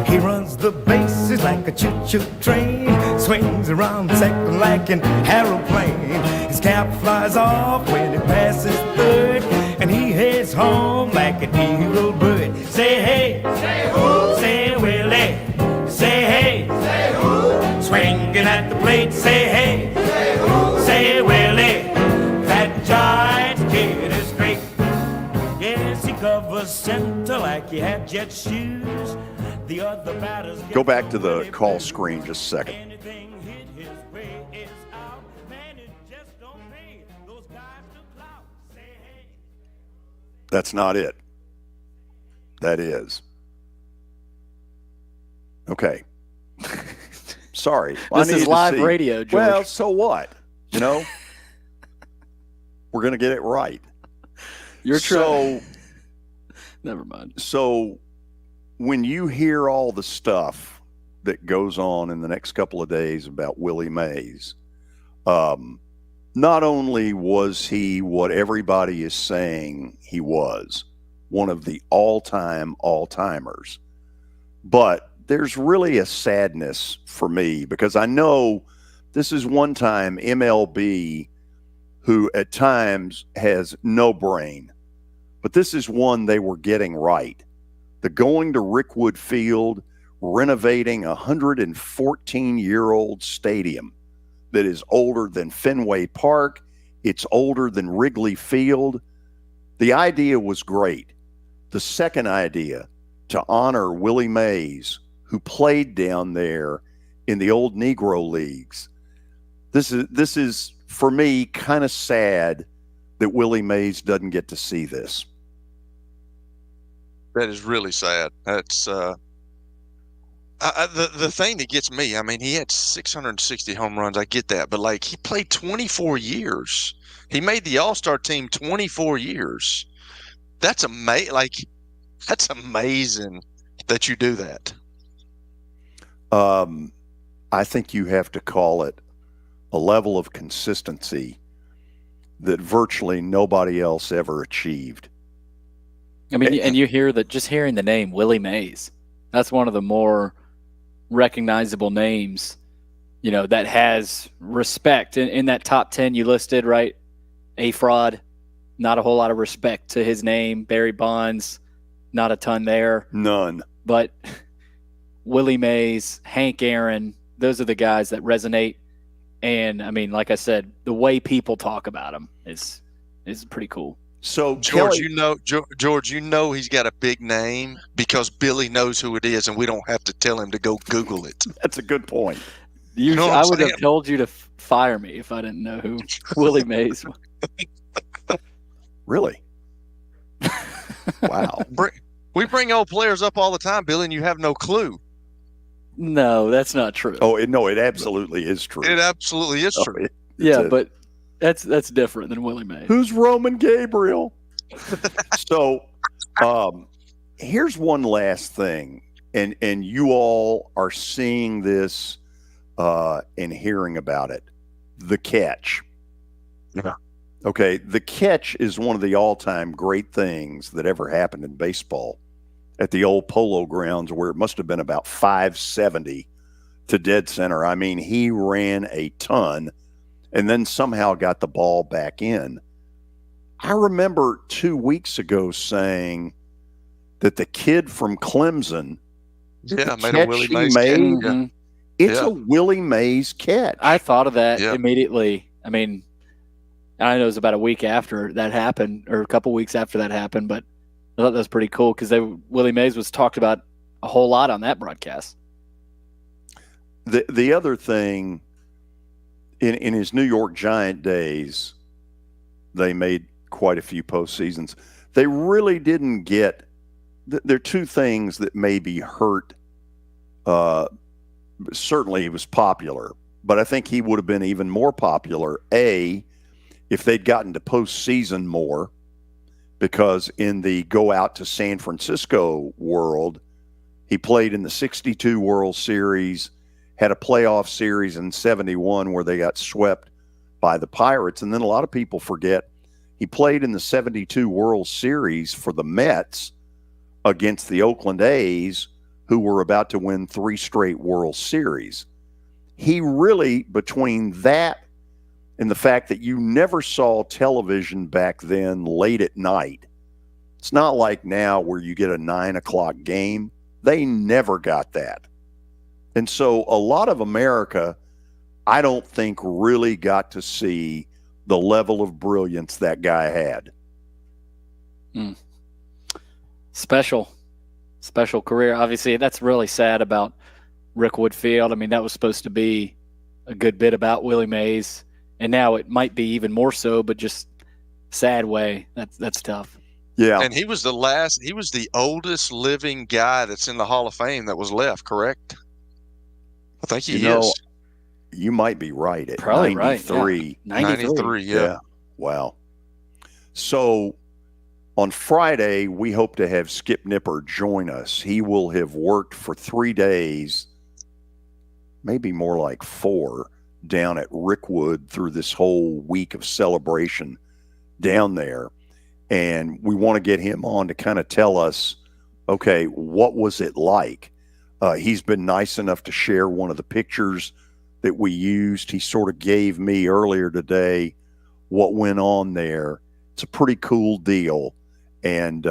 He runs the bases like a choo-choo train. Swings around second like an aeroplane. His cap flies off when he passes third, and he heads home like an eagle bird. Say hey. Say who? Say Willie. Say hey. Say who? Swinging at the plate. Say hey. Say who? Say Willie. That giant kid is great. Yes, he covers center like he had jet shoes. The other batters Go back to the call screen just a second. anything hit his way is out. Man, it just don't pay those guys to clout. Say hey. That's not it. That is. Okay. Sorry. This is live radio, George. Well, so what? You know? We're going to get it right. You're so. Never mind. So when you hear all the stuff that goes on in the next couple of days about Willie Mays, not only was he what everybody is saying he was, one of the all-timers, but there's really a sadness for me because I know this is one time MLB who at times has no brain, but this is one they were getting right. The going to Rickwood Field, renovating a 114-year-old stadium that is older than Fenway Park. It's older than Wrigley Field. The idea was great. The second idea, to honor Willie Mays, who played down there in the old Negro leagues. This is for me kind of sad that Willie Mays doesn't get to see this. That is really sad. That's the thing that gets me. I mean, he had 660 home runs. I get that, but like he played 24 years. He made the All-Star team 24 years. That's amazing. Like that's amazing that you do that. I think you have to call it a level of consistency that virtually nobody else ever achieved. I mean, and you hear that just hearing the name Willie Mays, that's one of the more recognizable names, you know, that has respect in that top 10 you listed, right? A-Fraud, not a whole lot of respect to his name. Barry Bonds, not a ton there. None. But Willie Mays, Hank Aaron, those are the guys that resonate. And I mean, like I said, the way people talk about him is pretty cool. So George, George, you know he's got a big name because Billy knows who it is, and we don't have to tell him to go Google it. That's a good point. You know what I I'm would saying? have told you to fire me if I didn't know who Willie Mays was. Really? Wow. We bring old players up all the time, Billy, and you have no clue. No, that's not true. Oh, it absolutely is true. It absolutely is true. Yeah, but that's different than Willie Mays. Who's Roman Gabriel? So here's one last thing, and you all are seeing this and hearing about it. The catch. Yeah. Okay, the catch is one of the all-time great things that ever happened in baseball. at the old Polo Grounds where it must have been about 570 to dead center. I mean, he ran a ton and then somehow got the ball back in. I remember 2 weeks ago saying that the kid from Clemson, made a Willie Mays catch. It's a Willie Mays catch. I thought of that immediately. I mean, I know it was about a week after that happened, or a couple weeks after that happened, but I thought that was pretty cool because Willie Mays was talked about a whole lot on that broadcast. The other thing, in his New York Giant days, they made quite a few postseasons. They really didn't get. There are two things that maybe hurt. Certainly, he was popular, but I think he would have been even more popular. If they'd gotten to postseason more, because in the go out to San Francisco world, he played in the '62 World Series, had a playoff series in '71 where they got swept by the Pirates, and then a lot of people forget he played in the '72 World Series for the Mets against the Oakland A's, who were about to win 3 straight World Series. He really, between that and the fact that you never saw television back then late at night, it's not like now where you get a 9 o'clock game. They never got that. And so a lot of America, I don't think, really got to see the level of brilliance that guy had. Special career. Obviously, that's really sad about Rick Woodfield. I mean, that was supposed to be a good bit about Willie Mays, and now it might be even more so, but just sad way. That's tough. Yeah. And he was the oldest living guy that's in the Hall of Fame that was left, correct? I think he is. You might be right at probably 93. Right. 93, yeah. Wow. So on Friday, we hope to have Skip Nipper join us. He will have worked for 3 days, maybe more like 4, down at Rickwood through this whole week of celebration down there. And we want to get him on to kind of tell us, okay, what was it like? He's been nice enough to share one of the pictures that we used. He sort of gave me earlier today what went on there. It's a pretty cool deal. And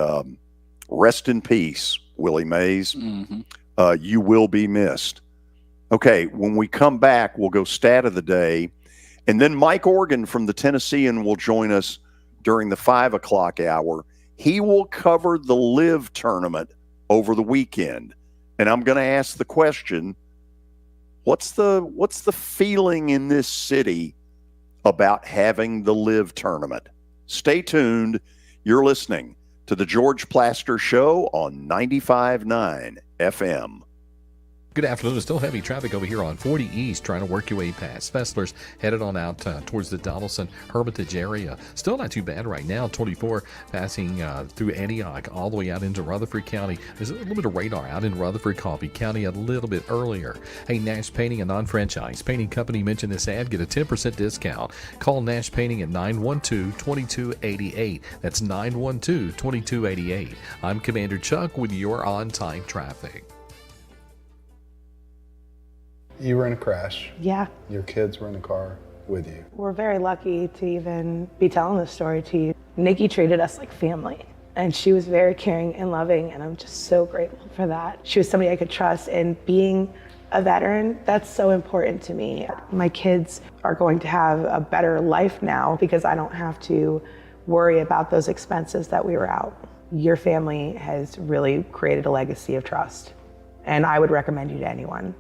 rest in peace, Willie Mays. You will be missed. Okay, when we come back, we'll go stat of the day. And then Mike Organ from the Tennessean will join us during the 5 o'clock hour. He will cover the LIV tournament over the weekend. And I'm going to ask the question, what's the feeling in this city about having the LIV tournament? Stay tuned. You're listening to the George Plaster Show on 95.9 FM. Good afternoon. There's still heavy traffic over here on 40 East trying to work your way past Fessler's, headed on out towards the Donaldson Hermitage area. Still not too bad right now. 24 passing through Antioch all the way out into Rutherford County. There's a little bit of radar out in Rutherford Coffee County a little bit earlier. Hey, Nash Painting, a non-franchise painting company, mention this ad, get a 10% discount. Call Nash Painting at 912-2288. That's 912-2288. I'm Commander Chuck with your on-time traffic. You were in a crash. Yeah. Your kids were in the car with you. We're very lucky to even be telling this story to you. Nikki treated us like family, and she was very caring and loving, and I'm just so grateful for that. She was somebody I could trust, and being a veteran, that's so important to me. My kids are going to have a better life now because I don't have to worry about those expenses that we were out. Your family has really created a legacy of trust, and I would recommend you to anyone.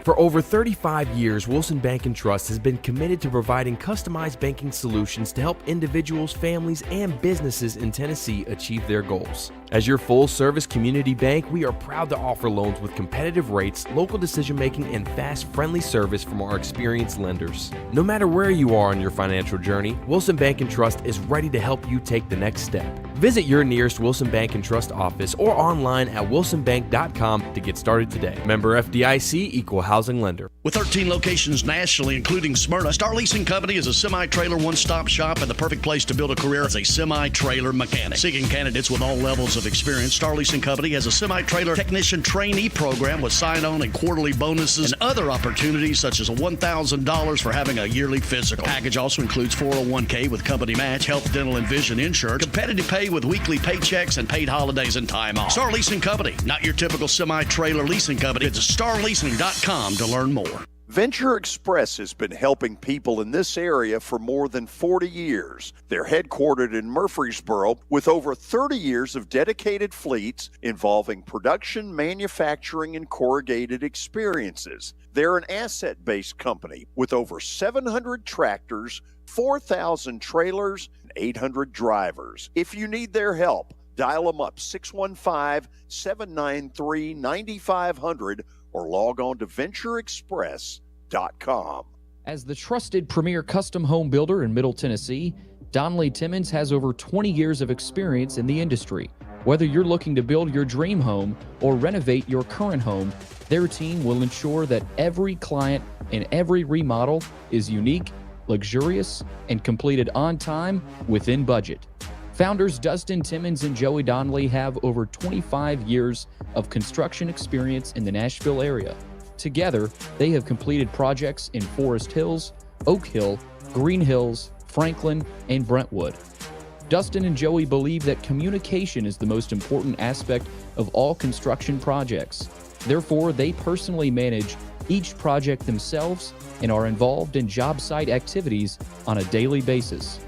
For over 35 years, Wilson Bank & Trust has been committed to providing customized banking solutions to help individuals, families, and businesses in Tennessee achieve their goals. As your full-service community bank, we are proud to offer loans with competitive rates, local decision-making, and fast, friendly service from our experienced lenders. No matter where you are on your financial journey, Wilson Bank & Trust is ready to help you take the next step. Visit your nearest Wilson Bank & Trust office or online at wilsonbank.com to get started today. Member FDIC, equal housing housing lender. With 13 locations nationally, including Smyrna, Star Leasing Company is a semi-trailer one-stop shop and the perfect place to build a career as a semi-trailer mechanic. Seeking candidates with all levels of experience, Star Leasing Company has a semi-trailer technician trainee program with sign-on and quarterly bonuses and other opportunities such as $1,000 for having a yearly physical. Package also includes 401k with company match, health, dental, and vision insurance, competitive pay with weekly paychecks, and paid holidays and time off. Star Leasing Company, not your typical semi-trailer leasing company. It's starleasing.com to learn more. Venture Express has been helping people in this area for more than 40 years. They're headquartered in Murfreesboro with over 30 years of dedicated fleets involving production, manufacturing, and corrugated experiences. They're an asset-based company with over 700 tractors, 4,000 trailers, and 800 drivers. If you need their help, dial them up 615-793-9500 or log on to ventureexpress.com. As the trusted premier custom home builder in Middle Tennessee, Donnelly Timmons has over 20 years of experience in the industry. Whether you're looking to build your dream home or renovate your current home, their team will ensure that every client and every remodel is unique, luxurious, and completed on time within budget. Founders Dustin Timmons and Joey Donnelly have over 25 years of construction experience in the Nashville area. Together, they have completed projects in Forest Hills, Oak Hill, Green Hills, Franklin, and Brentwood. Dustin and Joey believe that communication is the most important aspect of all construction projects. Therefore, they personally manage each project themselves and are involved in job site activities on a daily basis.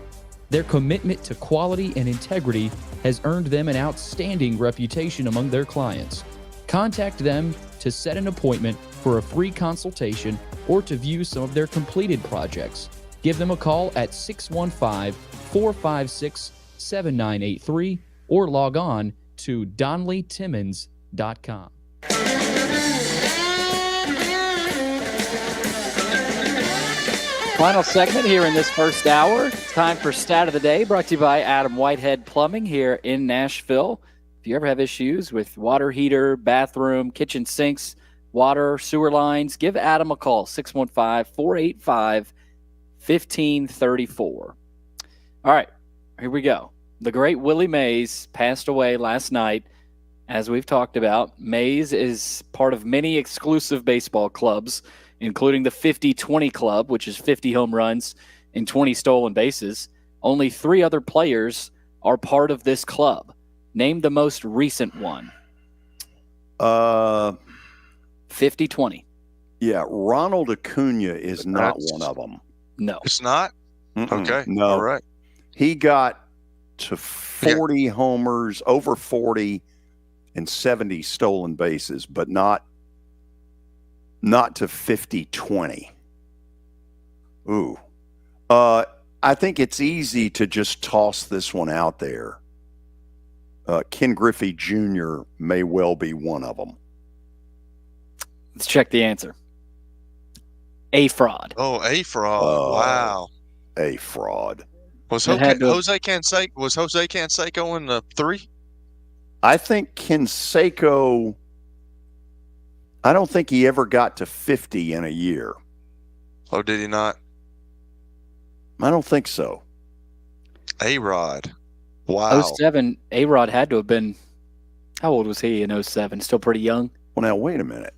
Their commitment to quality and integrity has earned them an outstanding reputation among their clients. Contact them to set an appointment for a free consultation or to view some of their completed projects. Give them a call at 615-456-7983 or log on to DonnellyTimmons.com. Final segment here in this first hour. It's time for Stat of the Day, brought to you by Adam Whitehead Plumbing here in Nashville. If you ever have issues with water heater, bathroom, kitchen sinks, water, sewer lines, give Adam a call, 615-485-1534. All right, here we go. The great Willie Mays passed away last night. As we've talked about, Mays is part of many exclusive baseball clubs, including the 50-20 Club, which is 50 home runs and 20 stolen bases. Only 3 other players are part of this club. Name the most recent one. 50-20. Yeah, Ronald Acuna is not one of them. No. It's not? Okay. No. All right. He got to 40 homers, over 40, and 70 stolen bases, but not to 50-20. Ooh. I think it's easy to just toss this one out there. Ken Griffey Jr. may well be one of them. Let's check the answer. A fraud. Oh, a fraud. Wow. A fraud. Was Jose Canseco in the 3? I think Canseco, I don't think he ever got to 50 in a year. Oh, did he not? I don't think so. A-Rod. Wow. 07, A-Rod had to have been, how old was he in 07? Still pretty young? Well, now, wait a minute.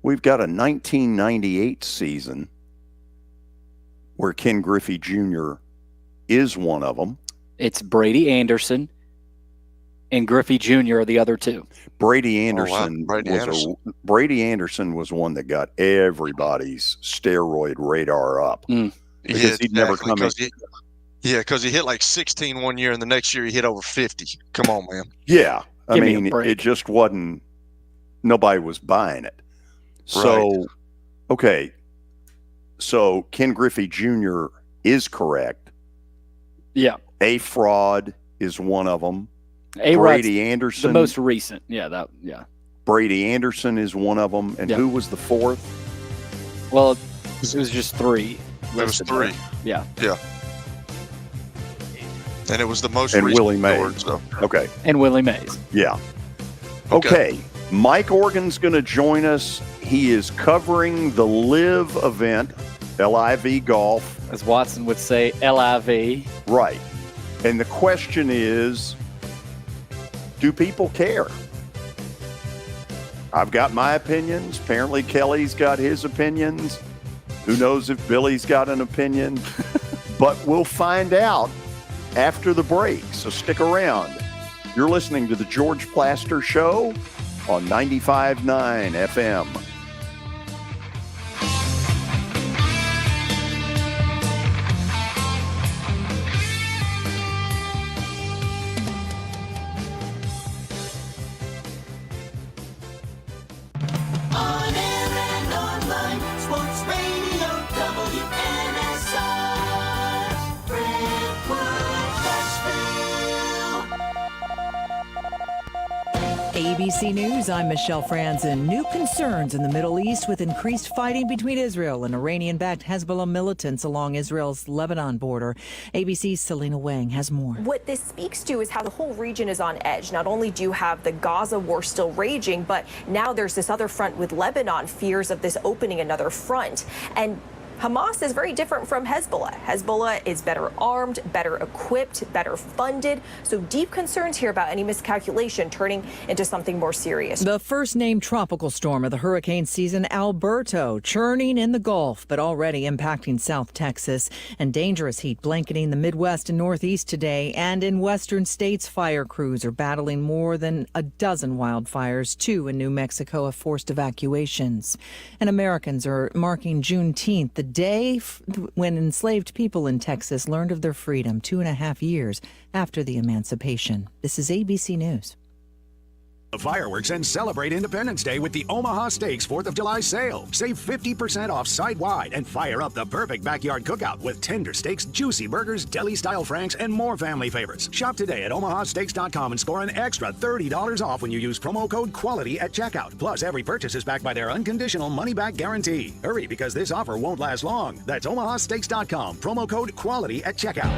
We've got a 1998 season where Ken Griffey Jr. is one of them. It's Brady Anderson and Griffey Jr. are the other 2. Brady Anderson, Brady Anderson was one that got everybody's steroid radar up. Because he'd never come in. Because he hit like 16 one year, and the next year he hit over 50. Come on, man. Yeah. I mean, it just wasn't, nobody was buying it. So, okay. So Ken Griffey Jr. is correct. Yeah. A fraud is one of them. Brady Anderson, the most recent. Yeah. Brady Anderson is one of them. And who was the 4th? Well, it was just 3. It was 3. Yeah. Yeah. And it was the most and recent Willie Mays. award, so. Okay. And Willie Mays. Yeah. Okay. Mike Organ's going to join us. He is covering the LIV event, LIV golf. As Watson would say, LIV. Right. And the question is, do people care? I've got my opinions. Apparently Kelly's got his opinions. Who knows if Billy's got an opinion? But we'll find out after the break, so stick around. You're listening to the George Plaster Show on 95.9 FM. On air and online, Sports Radio WNSR, Brentwood, Nashville. ABC News, I'm Michelle Franzen. New concerns in the Middle East with increased fighting between Israel and Iranian-backed Hezbollah militants along Israel's Lebanon border. ABC's Selena Wang has more. What this speaks to is how the whole region is on edge. Not only do you have the Gaza war still raging, but now there's this other front with Lebanon, fears of this opening another front. And Hamas is very different from Hezbollah. Hezbollah is better armed, better equipped, better funded. So deep concerns here about any miscalculation turning into something more serious. The first named tropical storm of the hurricane season, Alberto, churning in the Gulf, but already impacting South Texas. And dangerous heat blanketing the Midwest and Northeast today. And in western states, fire crews are battling more than a dozen wildfires. 2 in New Mexico have forced evacuations. And Americans are marking Juneteenth, the day when enslaved people in Texas learned of their freedom 2.5 years after the emancipation. This is ABC News. Fireworks and celebrate Independence Day with the Omaha Steaks 4th of July sale. Save 50% off site-wide and fire up the perfect backyard cookout with tender steaks, juicy burgers, deli-style franks, and more family favorites. Shop today at omahasteaks.com and score an extra $30 off when you use promo code QUALITY at checkout. Plus, every purchase is backed by their unconditional money-back guarantee. Hurry, because this offer won't last long. That's omahasteaks.com, promo code QUALITY at checkout.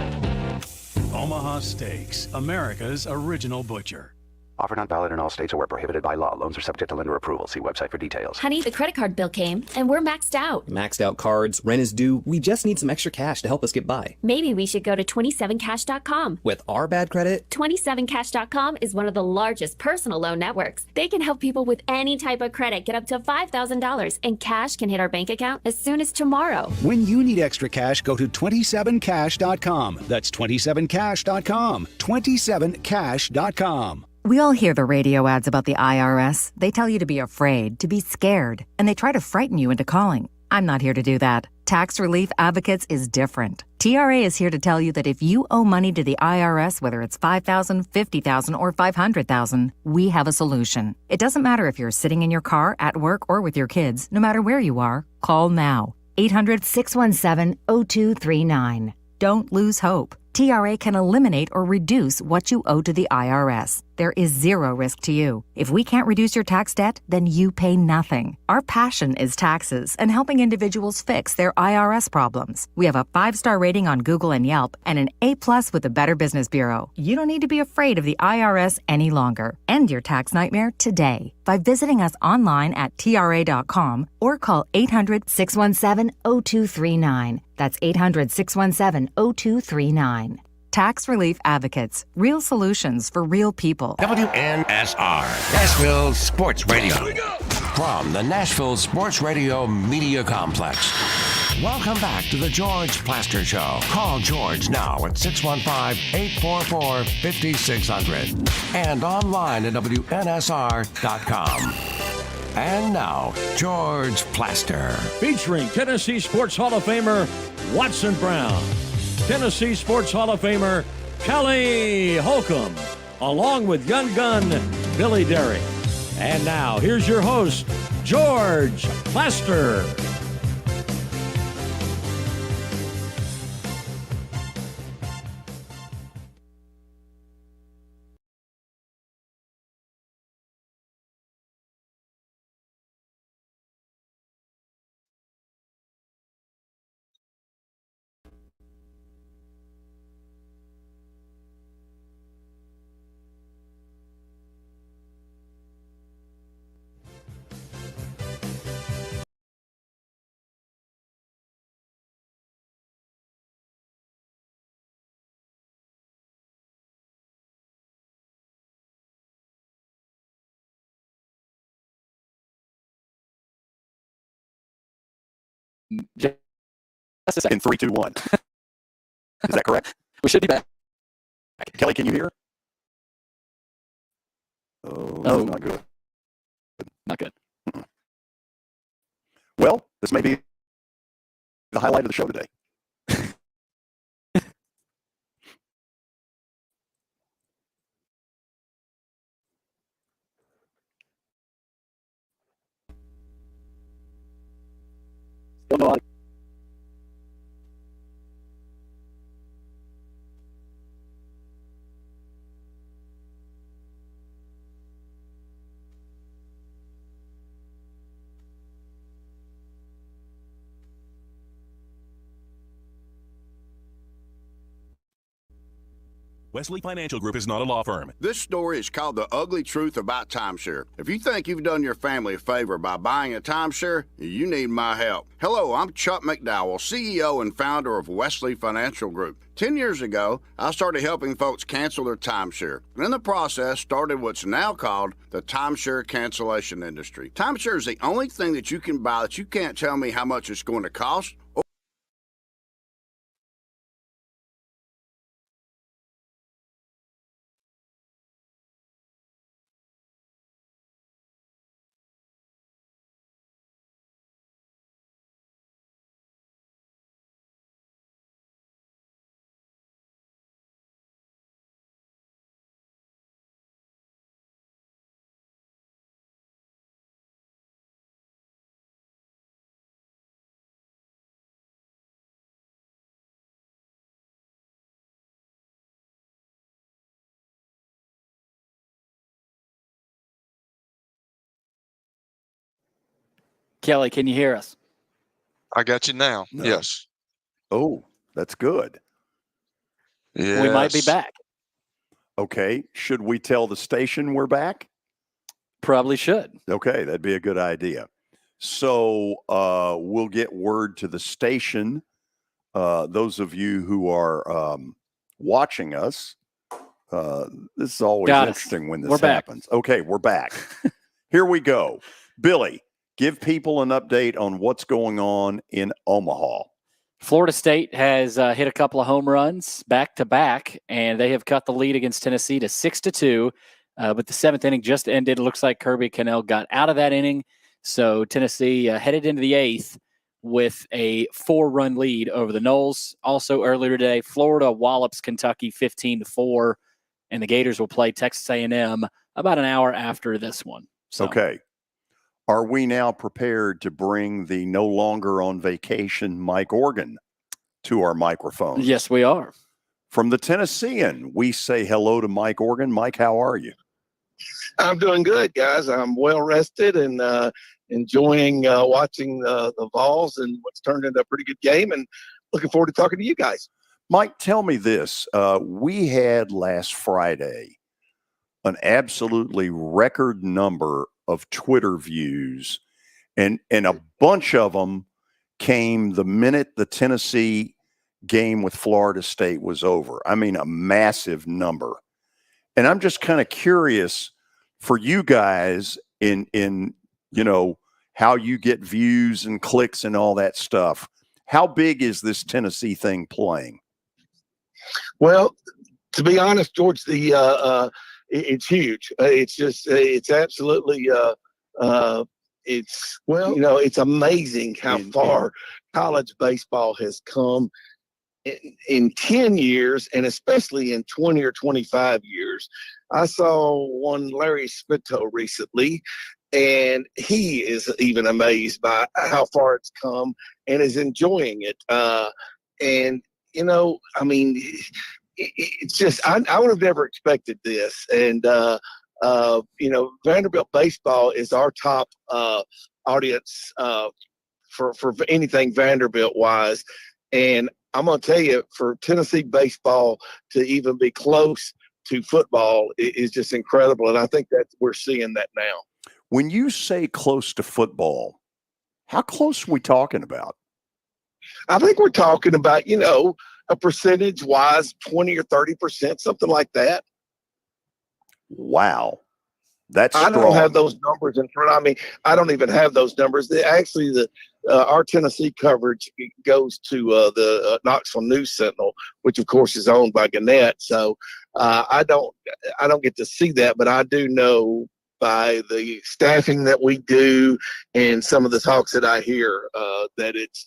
Omaha Steaks, America's original butcher. Offer not valid in all states or where prohibited by law. Loans are subject to lender approval. See website for details. Honey, the credit card bill came, and we're maxed out. Maxed out cards, rent is due. We just need some extra cash to help us get by. Maybe we should go to 27cash.com. With our bad credit? 27cash.com is one of the largest personal loan networks. They can help people with any type of credit get up to $5,000, and cash can hit our bank account as soon as tomorrow. When you need extra cash, go to 27cash.com. That's 27cash.com. 27cash.com. We all hear the radio ads about the IRS. They tell you to be afraid, to be scared, and they try to frighten you into calling. I'm not here to do that. Tax Relief Advocates is different. TRA is here to tell you that if you owe money to the IRS, whether it's $5,000, $50,000, or $500,000, we have a solution. It doesn't matter if you're sitting in your car, at work, or with your kids. No matter where you are, call now. 800-617-0239. Don't lose hope. TRA can eliminate or reduce what you owe to the IRS. There is zero risk to you. If we can't reduce your tax debt, then you pay nothing. Our passion is taxes and helping individuals fix their IRS problems. We have a 5-star rating on Google and Yelp and an A+ with the Better Business Bureau. You don't need to be afraid of the IRS any longer. End your tax nightmare today by visiting us online at TRA.com or call 800-617-0239. That's 800-617-0239. Tax Relief Advocates. Real solutions for real people. WNSR, Nashville Sports Radio. From the Nashville Sports Radio Media Complex. Welcome back to the George Plaster Show. Call George now at 615-844-5600 and online at WNSR.com. And now, George Plaster. Featuring Tennessee Sports Hall of Famer Watson Brown, Tennessee Sports Hall of Famer Kelly Holcomb, along with Young Gun Billy Derrick. And now, here's your host, George Plaster. Just a second. In 3, 2, 1. Is that correct? We should be back. Kelly, can you hear? Oh, that's not good. Not good. Well, this may be the highlight of the show today. Still no audio. Wesley Financial Group is not a law firm. This story is called The Ugly Truth About Timeshare. If you think you've done your family a favor by buying a timeshare, you need my help. Hello, I'm Chuck McDowell, CEO and founder of Wesley Financial Group. 10 years ago, I started helping folks cancel their timeshare. And in the process, started what's now called the timeshare cancellation industry. Timeshare is the only thing that you can buy that you can't tell me how much it's going to cost. Kelly, can you hear us? I got you now. No. Yes. Oh, that's good. Yes. We might be back. Okay. Should we tell the station we're back? Probably should. Okay, that'd be a good idea. So we'll get word to the station. Those of you who are watching us, this is always interesting when this happens. Okay, we're back. Here we go. Billy, give people an update on what's going on in Omaha. Florida State has hit a couple of home runs back to back, and they have cut the lead against Tennessee to 6-2. But the seventh inning just ended. It looks like Kirby Cannell got out of that inning. So Tennessee headed into the eighth with a 4-run lead over the Noles. Also earlier today, Florida wallops Kentucky 15-4, and the Gators will play Texas A&M about an hour after this one. So. Okay. Are we now prepared to bring the no longer on vacation Mike Organ to our microphone? Yes, we are. From the Tennessean, we say hello to Mike Organ. Mike, how are you? I'm doing good, guys. I'm well rested and enjoying watching the Vols and what's turned into a pretty good game, and looking forward to talking to you guys. Mike, tell me this. We had last Friday an absolutely record number of Twitter views, and a bunch of them came the minute the Tennessee game with Florida State was over. I mean, a massive number. And I'm just kind of curious for you guys in how you get views and clicks and all that stuff. How big is this Tennessee thing playing? Well, to be honest, George, it's huge. It's absolutely it's amazing how far college baseball has come in 10 years, and especially in 20 or 25 years. I saw one Larry Spitto recently, and he is even amazed by how far it's come and is enjoying it. It's just, I would have never expected this. And, Vanderbilt baseball is our top audience for anything Vanderbilt wise. And I'm going to tell you, for Tennessee baseball to even be close to football is just incredible. And I think that we're seeing that now. When you say close to football, how close are we talking about? I think we're talking about, a percentage-wise, 20 or 30%, something like that. Wow. That's I strong. don't have those numbers in front of me. I don't even have those numbers. Our Tennessee coverage goes to the Knoxville News Sentinel, which of course is owned by Gannett. So I don't get to see that, but I do know by the staffing that we do and some of the talks that I hear that it's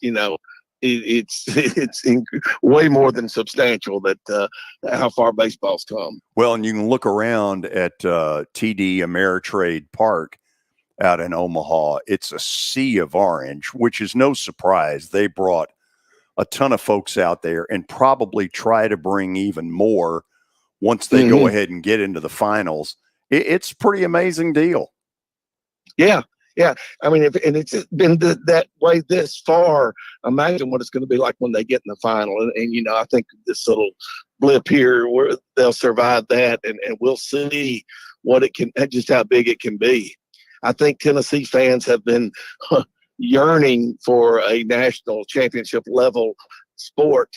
it's way more than substantial that how far baseball's come. Well, and you can look around at TD Ameritrade Park out in Omaha. It's a sea of orange, which is no surprise. They brought a ton of folks out there and probably try to bring even more once they go ahead and get into the finals. It's a pretty amazing deal. Yeah. Yeah, I mean, and it's been that way this far. Imagine what it's going to be like when they get in the final. And I think this little blip here, where they'll survive that, and we'll see what it can, just how big it can be. I think Tennessee fans have been yearning for a national championship level sport,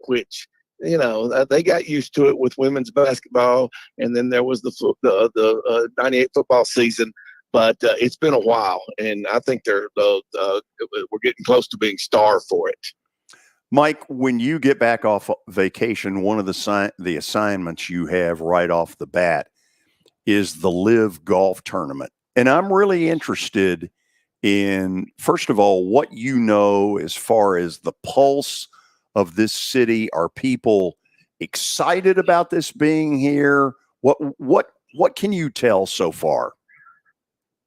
which they got used to it with women's basketball, and then there was the 98 football season. But it's been a while, and I think we're getting close to being starved for it. Mike, when you get back off vacation, one of the assignments you have right off the bat is the LIV golf tournament. And I'm really interested in, first of all, what you know as far as the pulse of this city. Are people excited about this being here? What can you tell so far?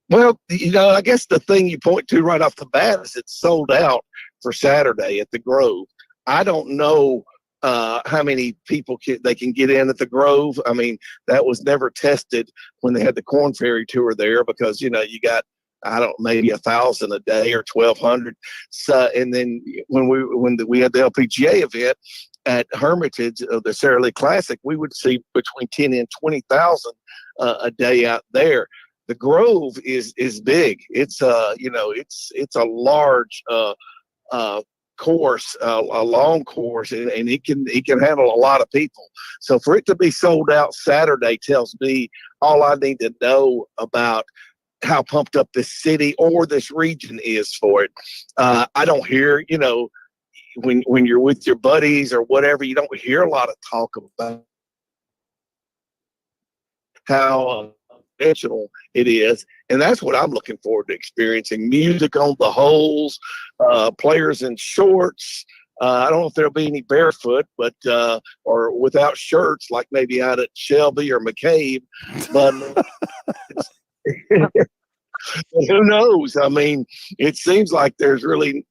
Well, I guess the thing you point to right off the bat is it's sold out for Saturday at the Grove. I don't know how many people they can get in at the Grove. I mean, that was never tested when they had the Corn Ferry Tour there because, you got, maybe 1,000 a day or 1,200. So, and then when we had the LPGA event at Hermitage, the Sara Lee Classic, we would see between 10 and 20,000 a day out there. The Grove is big. It's it's a large course, a long course, and it can handle a lot of people. So for it to be sold out Saturday tells me all I need to know about how pumped up this city or this region is for it. I don't hear, when you're with your buddies or whatever, you don't hear a lot of talk about how conventional it is, and that's what I'm looking forward to experiencing. Music on the holes, players in shorts. I don't know if there'll be any barefoot, but or without shirts, like maybe out at Shelby or McCabe. But who knows? I mean, it seems like there's really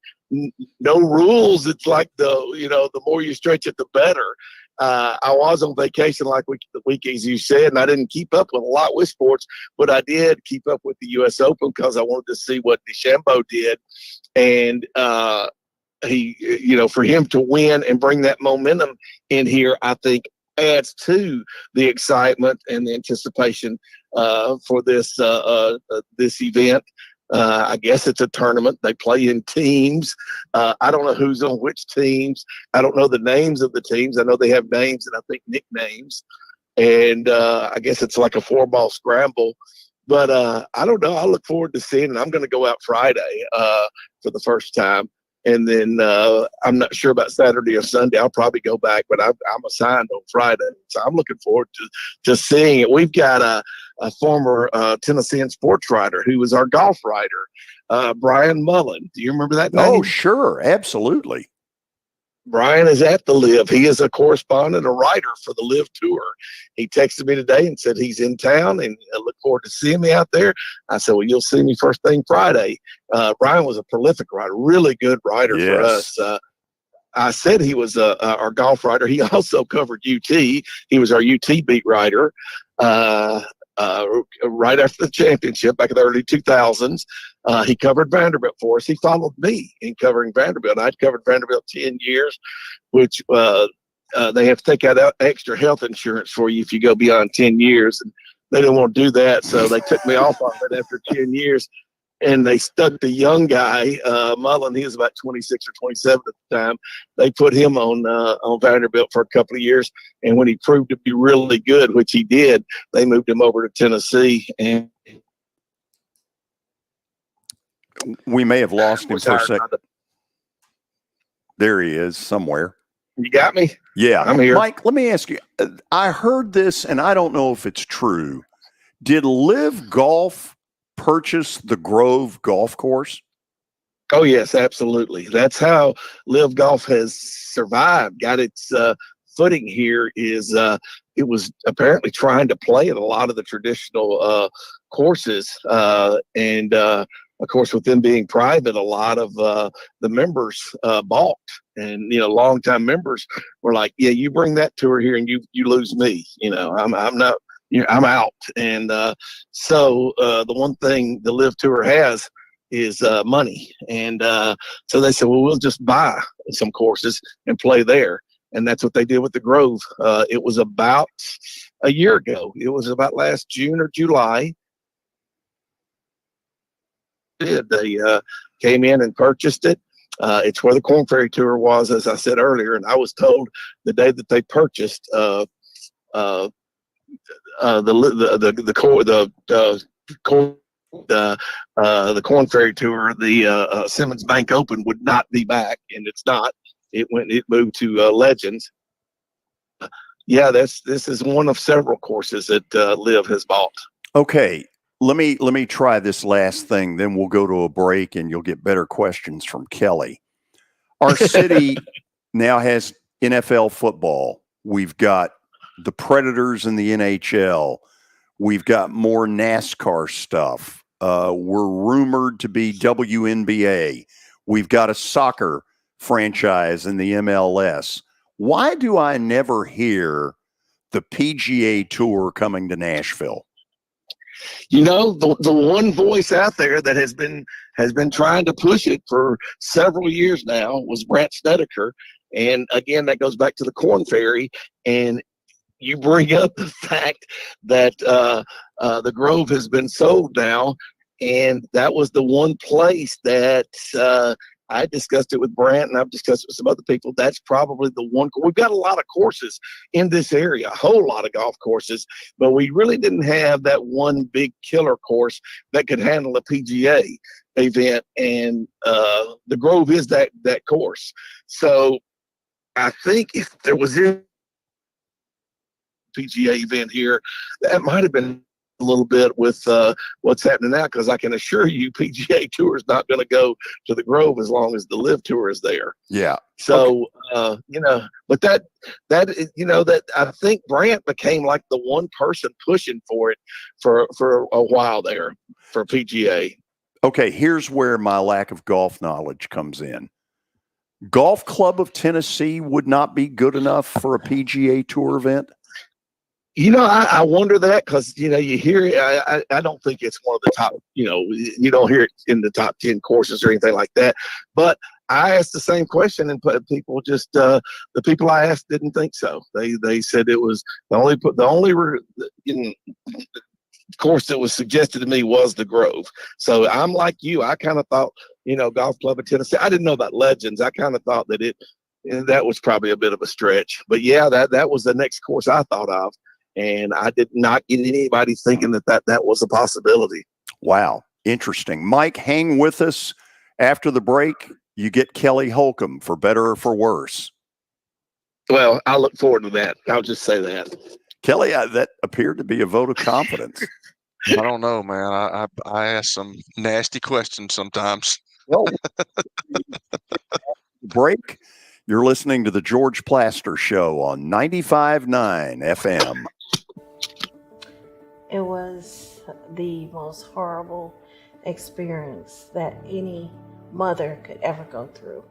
no rules. It's like the more you stretch it, the better. I was on vacation the week, as you said, and I didn't keep up with a lot with sports, but I did keep up with the U.S. Open because I wanted to see what DeChambeau did. And he, for him to win and bring that momentum in here, I think adds to the excitement and the anticipation for this event. I guess it's a tournament. They play in teams. I don't know who's on which teams. I don't know the names of the teams. I know they have names and I think nicknames. And I guess it's like a 4-ball scramble. But I don't know. I look forward to seeing it. I'm going to go out Friday for the first time. And then I'm not sure about Saturday or Sunday. I'll probably go back, but I'm assigned on Friday. So I'm looking forward to seeing it. We've got a former Tennessean sports writer who was our golf writer, Brian Mullen. Do you remember that name? Oh, sure. Absolutely. Brian is at the LIV. He is a correspondent, a writer for the LIV Tour. He texted me today and said he's in town and I look forward to seeing me out there. I said, well, you'll see me first thing Friday. Brian was a prolific writer, really good writer for us. I said he was our golf writer. He also covered UT. He was our UT beat writer. Right after the championship back in the early 2000s. He covered Vanderbilt for us. He followed me in covering Vanderbilt. I'd covered Vanderbilt 10 years, which they have to take out extra health insurance for you if you go beyond 10 years. And they didn't want to do that, so they took me off of it after 10 years. and they stuck the young guy, Mullen. He was about 26 or 27 at the time. They put him on Vanderbilt for a couple of years, and when he proved to be really good, which he did, they moved him over to Tennessee. And we may have lost him for a second. There he is somewhere. You got me? Yeah. I'm here. Mike, let me ask you. I heard this, and I don't know if it's true. Did LIV Golf purchase the Grove Golf Course? Oh, yes, absolutely. That's how LIV Golf has survived, got its footing here. Is it was apparently trying to play at a lot of the traditional courses, and of course, with them being private, a lot of the members balked, and longtime members were like, "Yeah, you bring that tour here, and you lose me. I'm not. I'm out." And so the one thing the LIV Tour has is money, and so they said, "Well, we'll just buy some courses and play there." And that's what they did with the Grove. It was about a year ago. It was about last June or July. They came in and purchased it. It's where the Corn Ferry Tour was, as I said earlier, and I was told the day that they purchased the Corn Ferry Tour, the Simmons Bank Open would not be back, and it's not. It moved to Legends. Yeah, this is one of several courses that LIV has bought. Okay. Let me try this last thing, then we'll go to a break and you'll get better questions from Kelly. Our city now has NFL football. We've got the Predators in the NHL. We've got more NASCAR stuff. We're rumored to be WNBA. We've got a soccer franchise in the MLS. Why do I never hear the PGA Tour coming to Nashville? The one voice out there that has been trying to push it for several years now was Brant Snedeker. And again, that goes back to the Corn Ferry. And you bring up the fact that the Grove has been sold now. And that was the one place that I discussed it with Brant, and I've discussed it with some other people. That's probably the one. We've got a lot of courses in this area, a whole lot of golf courses, but we really didn't have that one big killer course that could handle a PGA event, and the Grove is that course. So I think if there was a PGA event here, that might have been a little bit with what's happening now, because I can assure you PGA Tour is not going to go to the Grove as long as the LIV Tour is there. Yeah. So, but that I think Brant became like the one person pushing for it for a while there for PGA. Okay, here's where my lack of golf knowledge comes in. Golf Club of Tennessee would not be good enough for a PGA Tour event? I wonder that, because, you hear it. I don't think it's one of the top, you don't hear it in the top 10 courses or anything like that. But I asked the same question, and people just, the people I asked didn't think so. They said it was the only course that was suggested to me was the Grove. So I'm like you. I kind of thought, Golf Club of Tennessee. I didn't know about Legends. I kind of thought that that was probably a bit of a stretch. But yeah, that was the next course I thought of. And I did not get anybody thinking that was a possibility. Wow. Interesting. Mike, hang with us. After the break, you get Kelly Holcomb, for better or for worse. Well, I look forward to that. I'll just say that. Kelly, that appeared to be a vote of confidence. I don't know, man. I ask some nasty questions sometimes. Well, break. You're listening to the George Plaster Show on 95.9 FM. It was the most horrible experience that any mother could ever go through.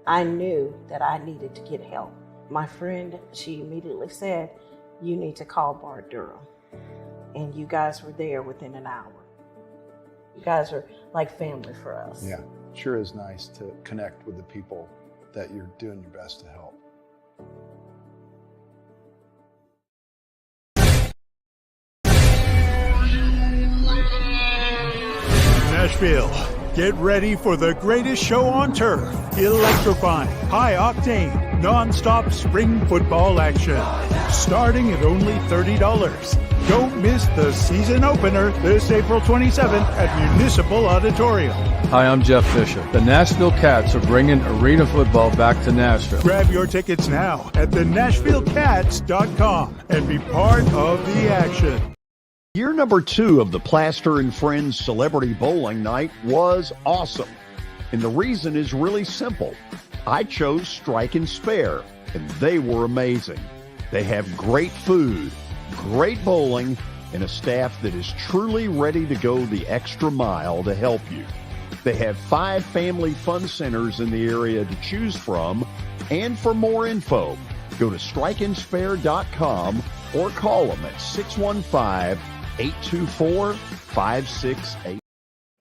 I knew that I needed to get help. My friend, she immediately said, "You need to call Bart Durham." And you guys were there within an hour. You guys are like family for us. Yeah, sure is nice to connect with the people that you're doing your best to help. Nashville, get ready for the greatest show on turf. Electrifying, high-octane, non-stop spring football action. Starting at only $30. Don't miss the season opener this April 27th at Municipal Auditorium. Hi, I'm Jeff Fisher. The Nashville Cats are bringing arena football back to Nashville. Grab your tickets now at thenashvillecats.com and be part of the action. Year number 2 of the Plaster and Friends Celebrity Bowling Night was awesome. And the reason is really simple. I chose Strike and Spare, and they were amazing. They have great food, great bowling, and a staff that is truly ready to go the extra mile to help you. They have 5 family fun centers in the area to choose from. And for more info, go to strikeandspare.com or call them at 615-824-5688.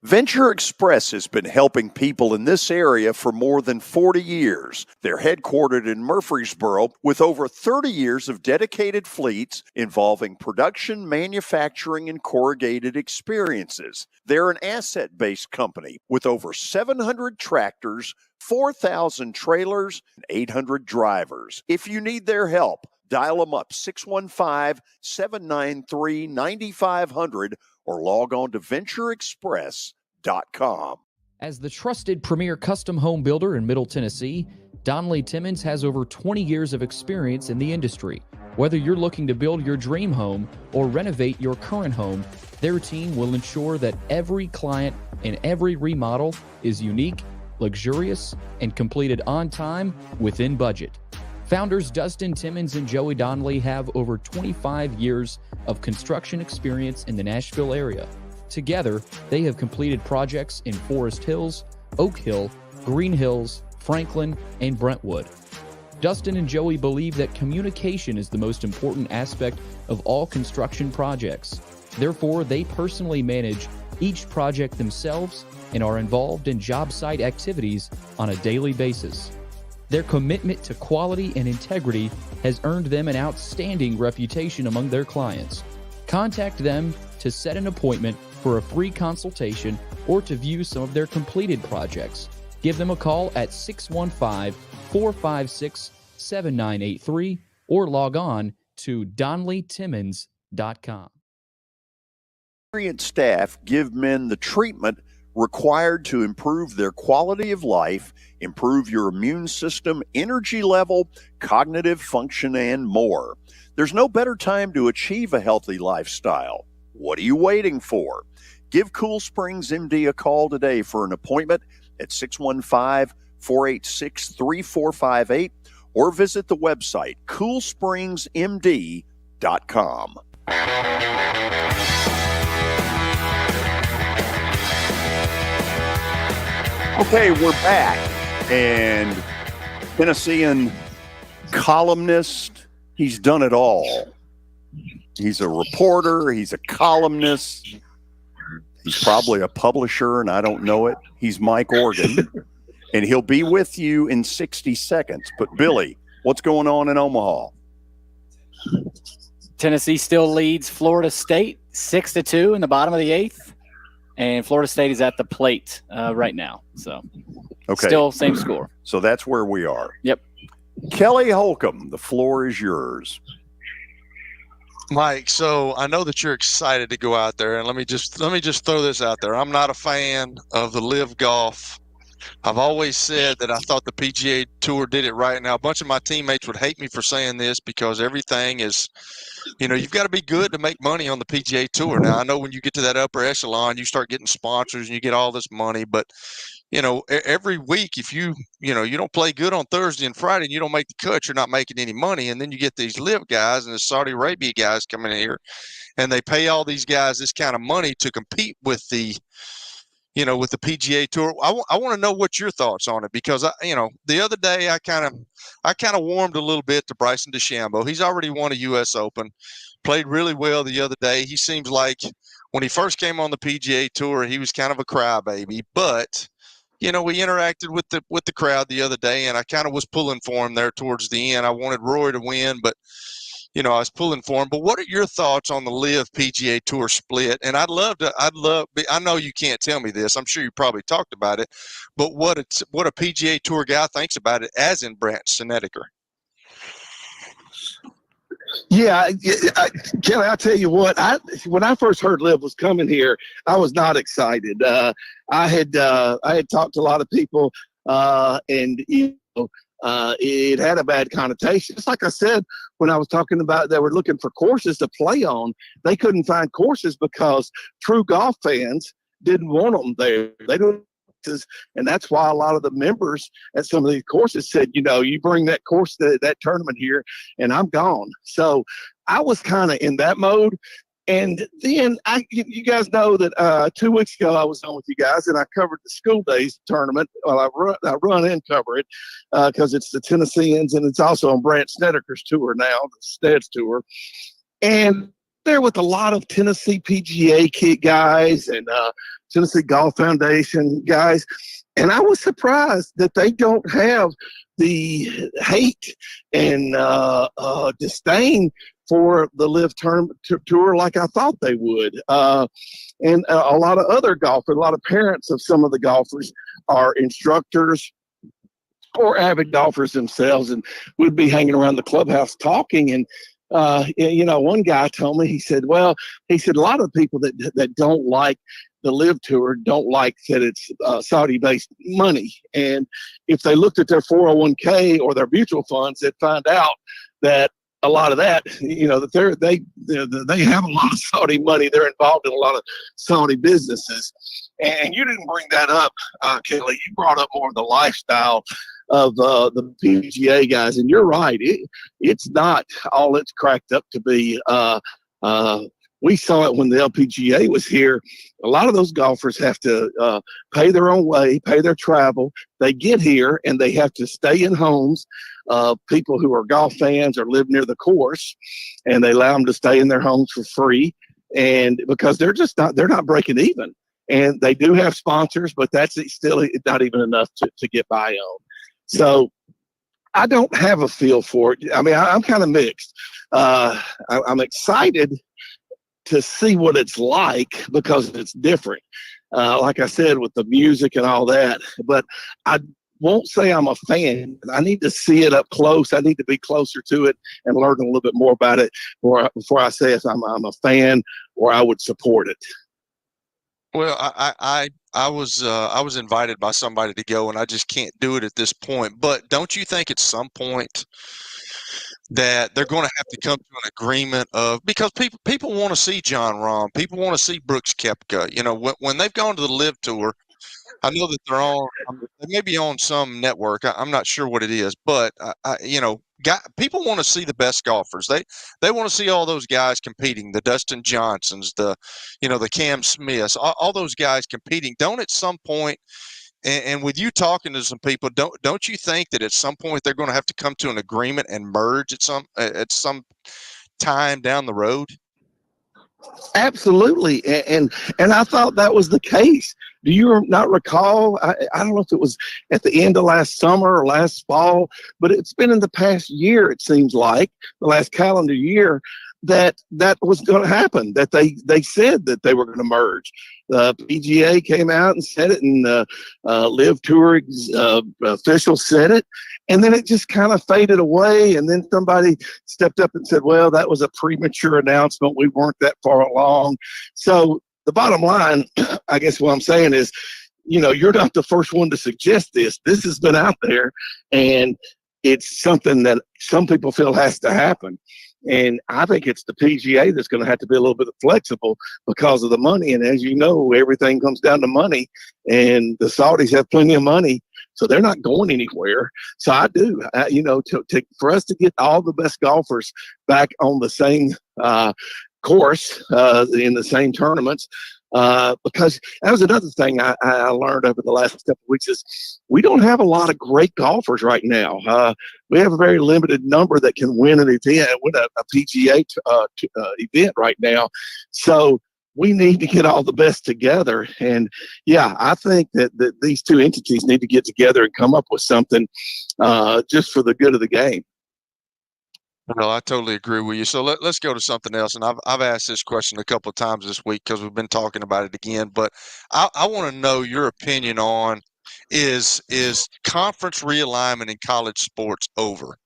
Venture Express has been helping people in this area for more than 40 years. They're headquartered in Murfreesboro with over 30 years of dedicated fleets involving production, manufacturing, and corrugated experiences. They're an asset-based company with over 700 tractors, 4,000 trailers, and 800 drivers. If you need their help, dial them up 615-793-9500 or log on to ventureexpress.com. As the trusted premier custom home builder in Middle Tennessee, Donnelly Timmons has over 20 years of experience in the industry. Whether you're looking to build your dream home or renovate your current home, their team will ensure that every client and every remodel is unique, luxurious, and completed on time within budget. Founders Dustin Timmons and Joey Donnelly have over 25 years of construction experience in the Nashville area. Together, they have completed projects in Forest Hills, Oak Hill, Green Hills, Franklin, and Brentwood. Dustin and Joey believe that communication is the most important aspect of all construction projects. Therefore, they personally manage each project themselves and are involved in job site activities on a daily basis. Their commitment to quality and integrity has earned them an outstanding reputation among their clients. Contact them to set an appointment for a free consultation or to view some of their completed projects. Give them a call at 615-456-7983 or log on to DonnellyTimmons.com. Experienced staff give men the treatment required to improve their quality of life, improve your immune system, energy level, cognitive function, and more. There's no better time to achieve a healthy lifestyle. What are you waiting for? Give Cool Springs MD a call today for an appointment at 615-486-3458 or visit the website coolspringsmd.com. Okay, we're back, and Tennessean columnist, he's done it all. He's a reporter, he's a columnist, he's probably a publisher, and I don't know it. He's Mike Organ, and he'll be with you in 60 seconds. But, Billy, what's going on in Omaha? Tennessee still leads Florida State 6-2 in the bottom of the 8th. And Florida State is at the plate right now. So, okay. Still same score. So that's where we are. Yep. Kelly Holcomb, the floor is yours. Mike, so I know that you're excited to go out there, and let me just throw this out there. I'm not a fan of the LIV golf. I've always said that I thought the PGA Tour did it right. Now, a bunch of my teammates would hate me for saying this because everything is, you've got to be good to make money on the PGA Tour. Now, I know when you get to that upper echelon, you start getting sponsors and you get all this money. But, every week, if you don't play good on Thursday and Friday and you don't make the cut, you're not making any money. And then you get these LIV guys and the Saudi Arabia guys coming in here, and they pay all these guys this kind of money to compete with the PGA Tour. I want to know what your thoughts on it, because the other day I kind of warmed a little bit to Bryson DeChambeau. He's already won a U.S. Open, played really well the other day. He seems like when he first came on the PGA Tour, he was kind of a crybaby, but we interacted with the crowd the other day, and I kind of was pulling for him there towards the end. I wanted Rory to win, but I was pulling for him. But what are your thoughts on the LIV PGA Tour split? And I know you can't tell me this. I'm sure you probably talked about it. But what a PGA Tour guy thinks about it, as in Brandt Snedeker. Yeah, Kelly, I'll tell you what. When I first heard LIV was coming here, I was not excited. I had talked to a lot of people, and it had a bad connotation. Just like I said when I was talking about they were looking for courses to play on, they couldn't find courses because true golf fans didn't want them there. They don't. And that's why a lot of the members at some of these courses said, you bring that course to that tournament here and I'm gone. So I was kind of in that mode. And then you guys know that 2 weeks ago I was on with you guys and I covered the school days tournament. Well, I run and cover it because it's the Tennesseans and it's also on Brandt Snedeker's tour now, the Steads tour. And there with a lot of Tennessee PGA kid guys and Tennessee Golf Foundation guys. And I was surprised that they don't have the hate and disdain for the LIV tour like I thought they would. And a lot of other golfers, a lot of parents of some of the golfers are instructors or avid golfers themselves. And we'd be hanging around the clubhouse talking. And one guy told me, he said, a lot of people that don't like the LIV tour don't like that it's Saudi-based money. And if they looked at their 401k or their mutual funds, they'd find out that a lot of that, that they have a lot of Saudi money. They're involved in a lot of Saudi businesses. And you didn't bring that up, Kelly. You brought up more of the lifestyle of the PGA guys. And you're right. It's not all it's cracked up to be. We saw it when the LPGA was here. A lot of those golfers have to pay their own way, pay their travel. They get here and they have to stay in homes. People who are golf fans or live near the course, and they allow them to stay in their homes for free. And because they're not breaking even. And they do have sponsors, but that's still not even enough to get by on. So I don't have a feel for it. I mean, I'm kind of mixed. I'm excited to see what it's like because it's different. Like I said, with the music and all that, but I won't say I'm a fan. I need to see it up close. I need to be closer to it and learn a little bit more about it before I say if I'm a fan or I would support it. Well, I was invited by somebody to go, and I just can't do it at this point. But don't you think at some point that they're going to have to come to an agreement of, because people want to see John Rahm, people want to see Brooks Koepka. When they've gone to the LIV tour, I know that they may be on some network. I'm not sure what it is, but people want to see the best golfers. They want to see all those guys competing, the Dustin Johnsons, the Cam Smiths, all those guys competing. Don't at some point, and with you talking to some people, don't you think that at some point they're going to have to come to an agreement and merge at some time down the road? Absolutely, and I thought that was the case. Do you not recall? I don't know if it was at the end of last summer or last fall, but it's been in the past year. It seems like the last calendar year that was going to happen. That they said that they were going to merge. The PGA came out and said it, and LIV Tour officials said it, and then it just kind of faded away. And then somebody stepped up and said, "Well, that was a premature announcement. We weren't that far along." So the bottom line, I guess what I'm saying is, you're not the first one to suggest this. This has been out there, and it's something that some people feel has to happen. And I think it's the PGA that's going to have to be a little bit flexible because of the money. And as you know, everything comes down to money, and the Saudis have plenty of money, so they're not going anywhere. So I do, for us to get all the best golfers back on the same course in the same tournaments, because that was another thing I learned over the last couple of weeks is we don't have a lot of great golfers right now. We have a very limited number that can win an event, win a PGA event right now. So we need to get all the best together. And yeah, I think that these two entities need to get together and come up with something just for the good of the game. Well, I totally agree with you. So let's go to something else. And I've asked this question a couple of times this week because we've been talking about it again. But I want to know your opinion on is conference realignment in college sports over?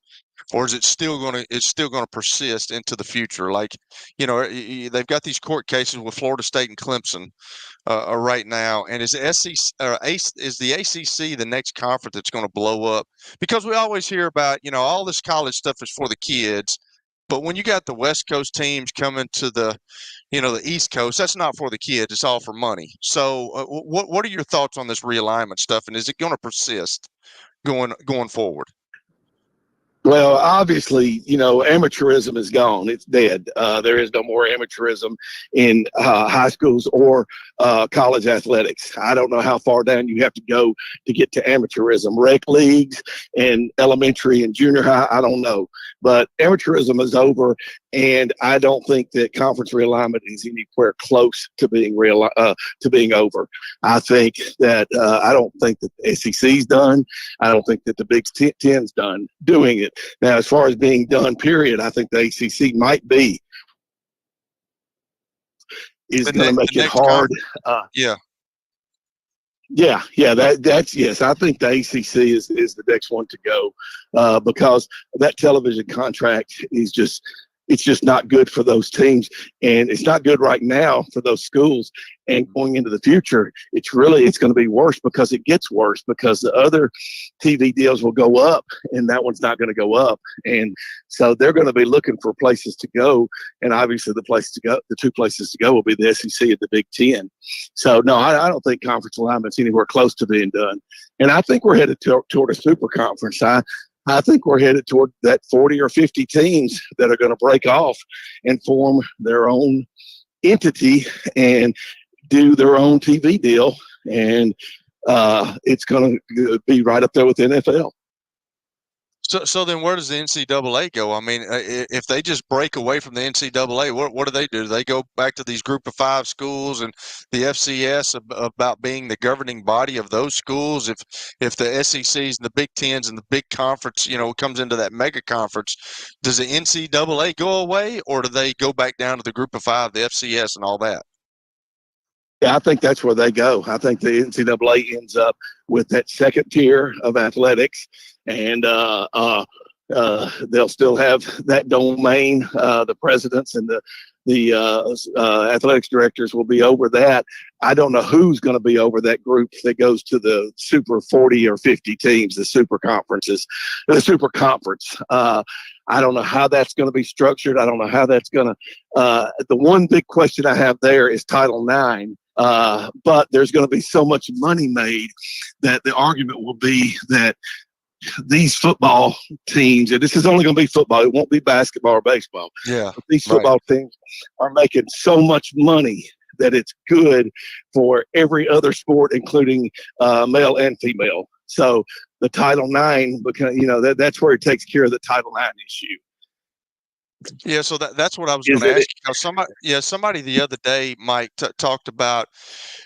Or is it still going to persist into the future? Like, they've got these court cases with Florida State and Clemson right now, and is the ACC the next conference that's going to blow up? Because we always hear about all this college stuff is for the kids, but when you got the West Coast teams coming to the the East Coast, that's not for the kids; it's all for money. So, what are your thoughts on this realignment stuff, and is it going to persist going forward? Well, obviously, amateurism is gone. It's dead. There is no more amateurism in high schools or college athletics. I don't know how far down you have to go to get to amateurism. Rec leagues and elementary and junior high, I don't know. But amateurism is over, and I don't think that conference realignment is anywhere close to being over. I think that I don't think that the SEC's done. I don't think that the Big Ten's done doing it. Now, as far as being done, period, I think the ACC might be. Is going to make it hard. Yeah. That's yes. I think the ACC is the next one to go because that television contract is it's just not good for those teams, and it's not good right now for those schools. And going into the future, it's going to be worse because it gets worse because the other TV deals will go up, and that one's not going to go up, and so they're going to be looking for places to go. And obviously, the two places to go will be the SEC and the Big Ten. So no, I don't think conference alignment's anywhere close to being done, and I think we're headed toward a super conference. I think we're headed toward that 40 or 50 teams that are going to break off and form their own entity and do their own TV deal. And it's going to be right up there with the NFL. So then where does the NCAA go? I mean, if they just break away from the NCAA, what do? Do they go back to these group of 5 schools and the FCS about being the governing body of those schools? If the SECs and the Big Tens and the big conference, comes into that mega conference, does the NCAA go away, or do they go back down to the group of 5, the FCS and all that? Yeah, I think that's where they go. I think the NCAA ends up with that second tier of athletics, and they'll still have that domain. The presidents and the athletics directors will be over that. I don't know who's going to be over that group that goes to the super 40 or 50 teams, the super conferences, the super conference. I don't know how that's going to be structured. I don't know how that's going to the one big question I have there is Title IX. But there's going to be so much money made that the argument will be that these football teams, and this is only going to be football, it won't be basketball or baseball. Yeah, but these football teams are making so much money that it's good for every other sport, including male and female. So the Title IX, because that's where it takes care of the Title IX issue. Yeah, so that's what I was going to ask you. Somebody the other day, Mike, talked about,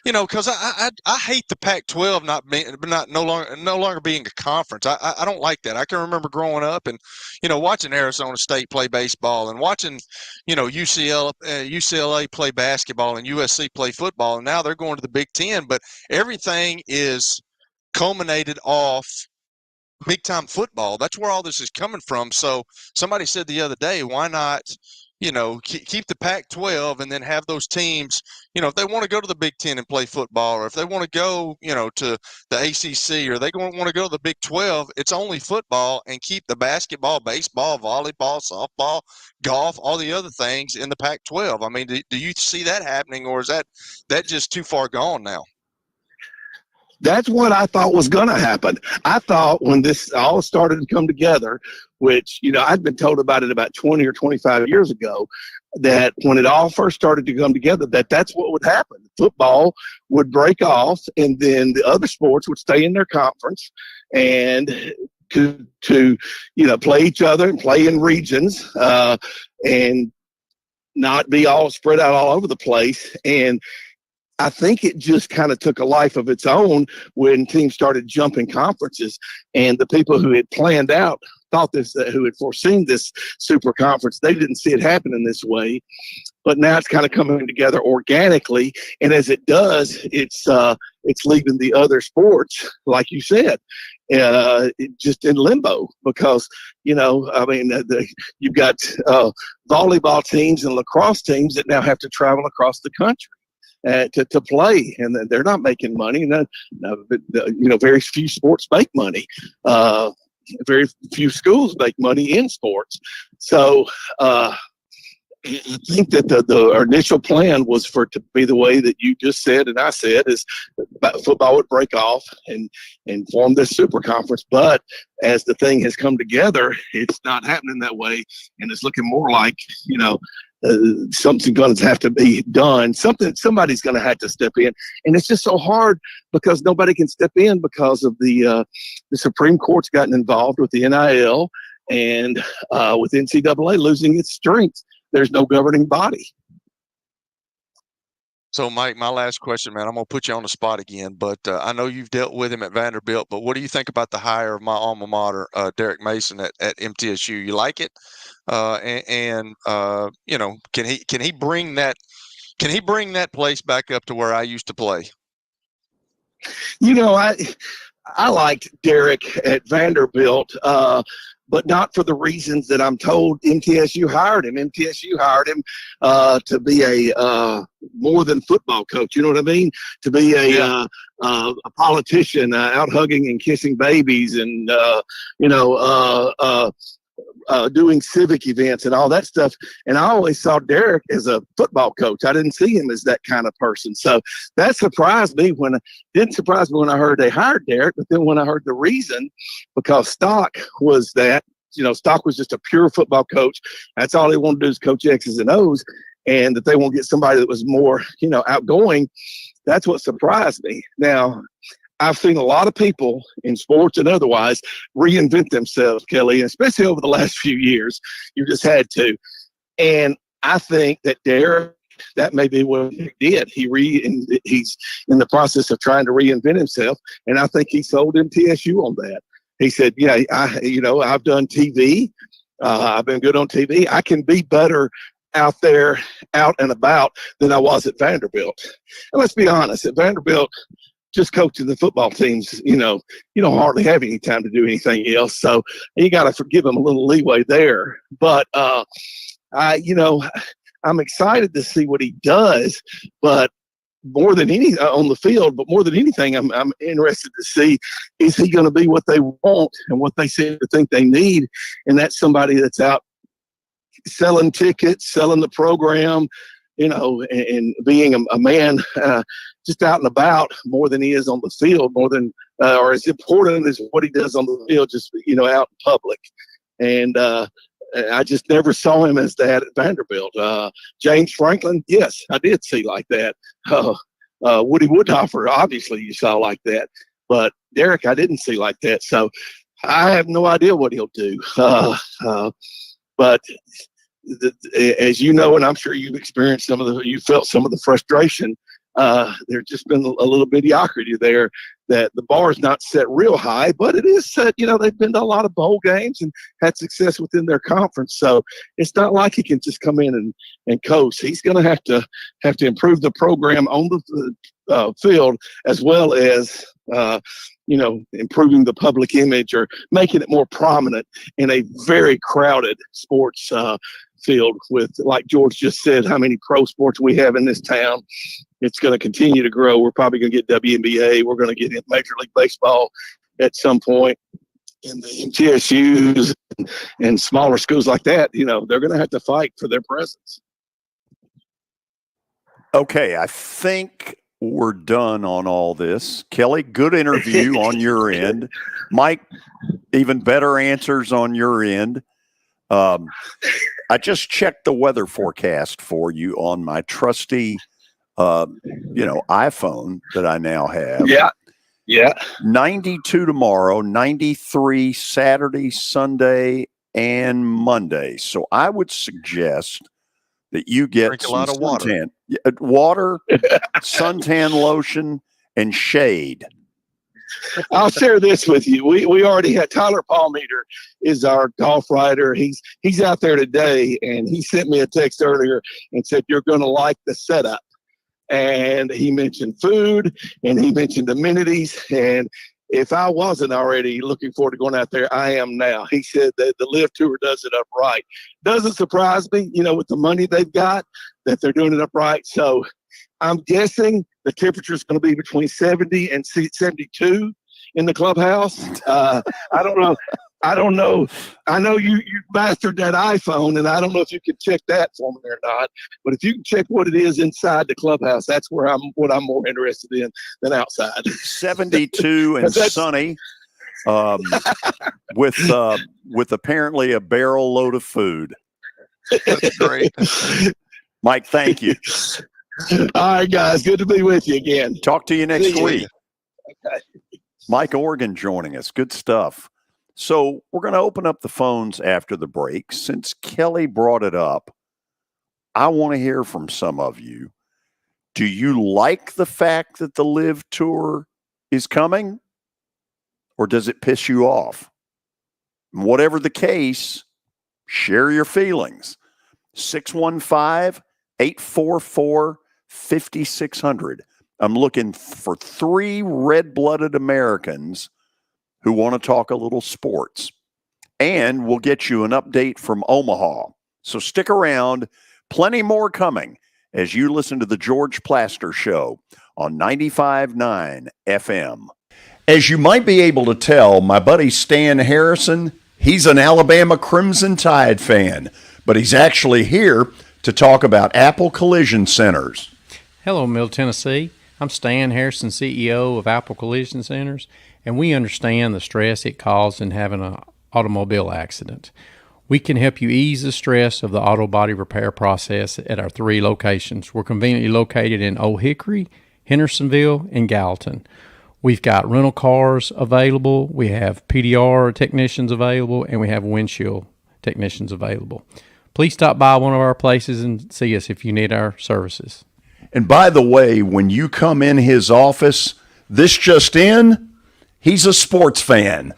because I hate the Pac-12 no longer being a conference. I don't like that. I can remember growing up and watching Arizona State play baseball and watching UCLA play basketball and USC play football, and now they're going to the Big Ten. But everything is culminated off big time football. That's where all this is coming from. So somebody said the other day, why not, keep the Pac-12 and then have those teams, if they want to go to the Big Ten and play football, or if they want to go, to the ACC, or they want to go to the Big 12, it's only football, and keep the basketball, baseball, volleyball, softball, golf, all the other things in the Pac-12. I mean, do you see that happening, or is that just too far gone now? That's what I thought was going to happen. I thought when this all started to come together, which, I'd been told about it about 20 or 25 years ago, that when it all first started to come together, that's what would happen. Football would break off, and then the other sports would stay in their conference and to play each other and play in regions and not be all spread out all over the place. And I think it just kind of took a life of its own when teams started jumping conferences, and the people who had planned out thought this, who had foreseen this super conference, they didn't see it happening this way. But now it's kind of coming together organically, and as it does, it's leaving the other sports, like you said, just in limbo because, you've got volleyball teams and lacrosse teams that now have to travel across the country to play, and they're not making money. And very few sports make money. Very few schools make money in sports. So I think that the initial plan was for it to be the way that you just said and I said, is football would break off and form this super conference. But as the thing has come together, it's not happening that way, and it's looking more like something's going to have to be done. Somebody's going to have to step in, and it's just so hard because nobody can step in because of the Supreme Court's gotten involved with the NIL and with NCAA losing its strength. There's no governing body. So, Mike, my last question, man, I'm going to put you on the spot again, but I know you've dealt with him at Vanderbilt, but what do you think about the hire of my alma mater, Derek Mason at MTSU? You like it? Can he bring that place back up to where I used to play? I liked Derek at Vanderbilt, but not for the reasons that I'm told MTSU hired him. MTSU hired him to be a more than football coach. You know what I mean? To be a politician, out hugging and kissing babies, and doing civic events and all that stuff. And I always saw Derek as a football coach. I didn't see him as that kind of person. So that surprised me didn't surprise me when I heard they hired Derek, but then when I heard the reason, because Stock was that, Stock was just a pure football coach. That's all they want to do is coach X's and O's, and that they won't get somebody that was more, outgoing. That's what surprised me. Now, I've seen a lot of people in sports and otherwise reinvent themselves, Kelly, especially over the last few years. You just had to. And I think that Derek, that may be what he did. He's in the process of trying to reinvent himself, and I think he sold MTSU on that. He said, I've done TV. I've been good on TV. I can be better out there, out and about than I was at Vanderbilt. And let's be honest, at Vanderbilt, just coaching the football teams, you don't hardly have any time to do anything else. So you got to forgive him a little leeway there. But I'm excited to see what he does. But more than any on the field, but more than anything, I'm interested to see, is he going to be what they want and what they seem to think they need? And that's somebody that's out selling tickets, selling the program, and being a man just out and about more than he is on the field, more than or as important as what he does on the field, just out in public. And I just never saw him as that at Vanderbilt. James Franklin, yes, I did see like that. Woody Woodhoffer, obviously you saw like that, but Derek, I didn't see like that. So I have no idea what he'll do. But as you know, and I'm sure you've experienced you felt some of the frustration. There's just been a little mediocrity there, that the bar is not set real high, but it is set. They've been to a lot of bowl games and had success within their conference. So it's not like he can just come in and coast. He's going to have to improve the program on the field, as well as improving the public image or making it more prominent in a very crowded sports field with, like George just said, how many pro sports we have in this town. It's going to continue to grow. We're probably going to get WNBA. We're going to get Major League Baseball at some point. And the MTSUs and smaller schools like that, they're going to have to fight for their presence. Okay, I think we're done on all this. Kelly, good interview on your end. Mike, even better answers on your end. I just checked the weather forecast for you on my trusty, iPhone that I now have. Yeah. 92 tomorrow, 93 Saturday, Sunday, and Monday. So I would suggest that you get Drink a lot of water. Water, suntan lotion, and shade. I'll share this with you. We already had Tyler Palmeter is our golf writer. He's out there today, and he sent me a text earlier and said, you're going to like the setup. And he mentioned food, and he mentioned amenities. And if I wasn't already looking forward to going out there, I am now. He said that the LIV Tour does it up right. Doesn't surprise me, with the money they've got, that they're doing it up right. So I'm guessing the temperature is going to be between 70 and 72 in the clubhouse. I don't know. I know you mastered that iPhone, and I don't know if you can check that for me or not. But if you can check what it is inside the clubhouse, that's what I'm more interested in than outside. 72 and sunny, with apparently a barrel load of food. That's great. Mike, thank you. All right, guys. Good to be with you again. Talk to you next week. Okay. Mike Organ joining us. Good stuff. So we're going to open up the phones after the break. Since Kelly brought it up, I want to hear from some of you. Do you like the fact that the LIV Tour is coming? Or does it piss you off? Whatever the case, share your feelings. 615-844-5600. I'm looking for 3 red-blooded Americans who want to talk a little sports. And we'll get you an update from Omaha. So stick around. Plenty more coming as you listen to the George Plaster Show on 95.9 FM. As you might be able to tell, my buddy Stan Harrison, he's an Alabama Crimson Tide fan, but he's actually here to talk about Apple Collision Centers. Hello, Middle Tennessee. I'm Stan Harrison, CEO of Apple Collision Centers, and we understand the stress it causes in having an automobile accident. We can help you ease the stress of the auto body repair process at our 3 locations. We're conveniently located in Old Hickory, Hendersonville, and Gallatin. We've got rental cars available, we have PDR technicians available, and we have windshield technicians available. Please stop by one of our places and see us if you need our services. And by the way, when you come in his office, this just in, he's a sports fan.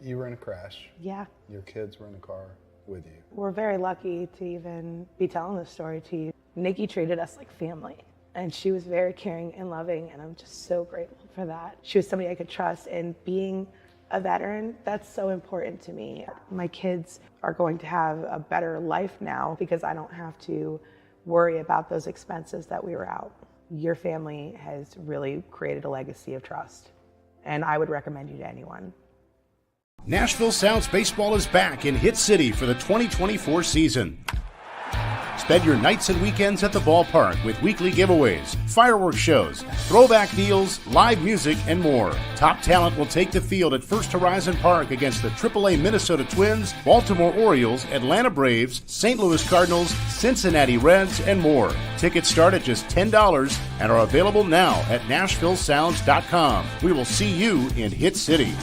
You were in a crash. Yeah. Your kids were in the car with you. We're very lucky to even be telling this story to you. Nikki treated us like family, and she was very caring and loving, and I'm just so grateful for that. She was somebody I could trust, and being a veteran, that's so important to me. My kids are going to have a better life now because I don't have to worry about those expenses that we were out. Your family has really created a legacy of trust, and I would recommend you to anyone. Nashville Sounds Baseball is back in Hit City for the 2024 season. Spend your nights and weekends at the ballpark with weekly giveaways, fireworks shows, throwback deals, live music, and more. Top talent will take the field at First Horizon Park against the AAA Minnesota Twins, Baltimore Orioles, Atlanta Braves, St. Louis Cardinals, Cincinnati Reds, and more. Tickets start at just $10 and are available now at NashvilleSounds.com. We will see you in Hit City.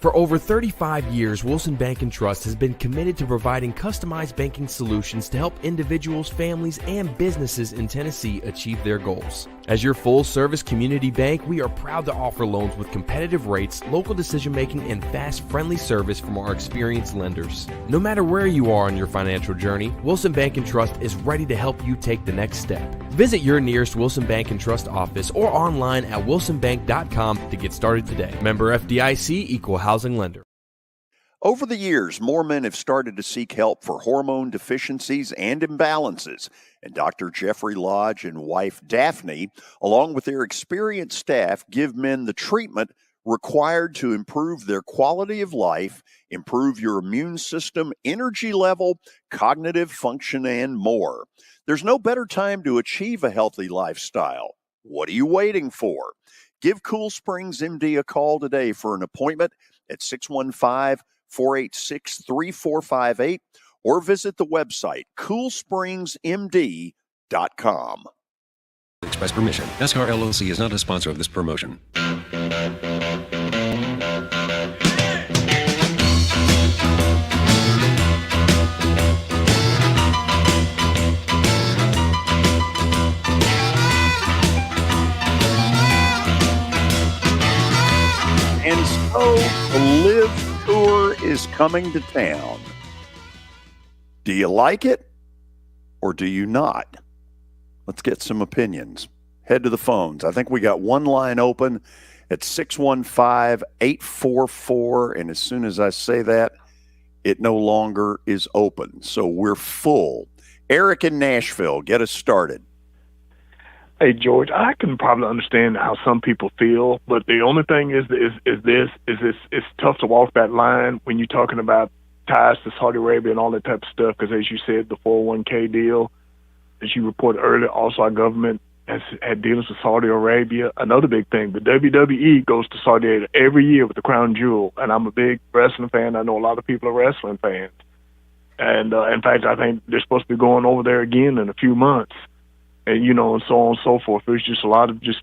For over 35 years, Wilson Bank & Trust has been committed to providing customized banking solutions to help individuals, families, and businesses in Tennessee achieve their goals. As your full-service community bank, we are proud to offer loans with competitive rates, local decision-making, and fast, friendly service from our experienced lenders. No matter where you are on your financial journey, Wilson Bank & Trust is ready to help you take the next step. Visit your nearest Wilson Bank & Trust office or online at wilsonbank.com to get started today. Member FDIC, Equal Housing Lender. Over the years, more men have started to seek help for hormone deficiencies and imbalances, and Dr. Jeffrey Lodge and wife Daphne, along with their experienced staff, give men the treatment required to improve their quality of life, improve your immune system, energy level, cognitive function, and more. There's no better time to achieve a healthy lifestyle. What are you waiting for? Give Cool Springs MD a call today for an appointment at 615-486-3458 or visit the website coolspringsmd.com. Express permission. NASCAR LLC is not a sponsor of this promotion. Oh, the LIV Tour is coming to town. Do you like it or do you not? Let's get some opinions. Head to the phones. I think we got one line open at 615-844, and as soon as I say that, it no longer is open. So we're full. Eric in Nashville, get us started. Hey, George, I can probably understand how some people feel, but the only thing is it's tough to walk that line when you're talking about ties to Saudi Arabia and all that type of stuff, because as you said, the 401k deal, as you reported earlier, also our government has had dealings with Saudi Arabia. Another big thing, the WWE goes to Saudi Arabia every year with the crown jewel, and I'm a big wrestling fan. I know a lot of people are wrestling fans. And in fact, I think they're supposed to be going over there again in a few months. And, you know, and so on and so forth. There's just a lot of just,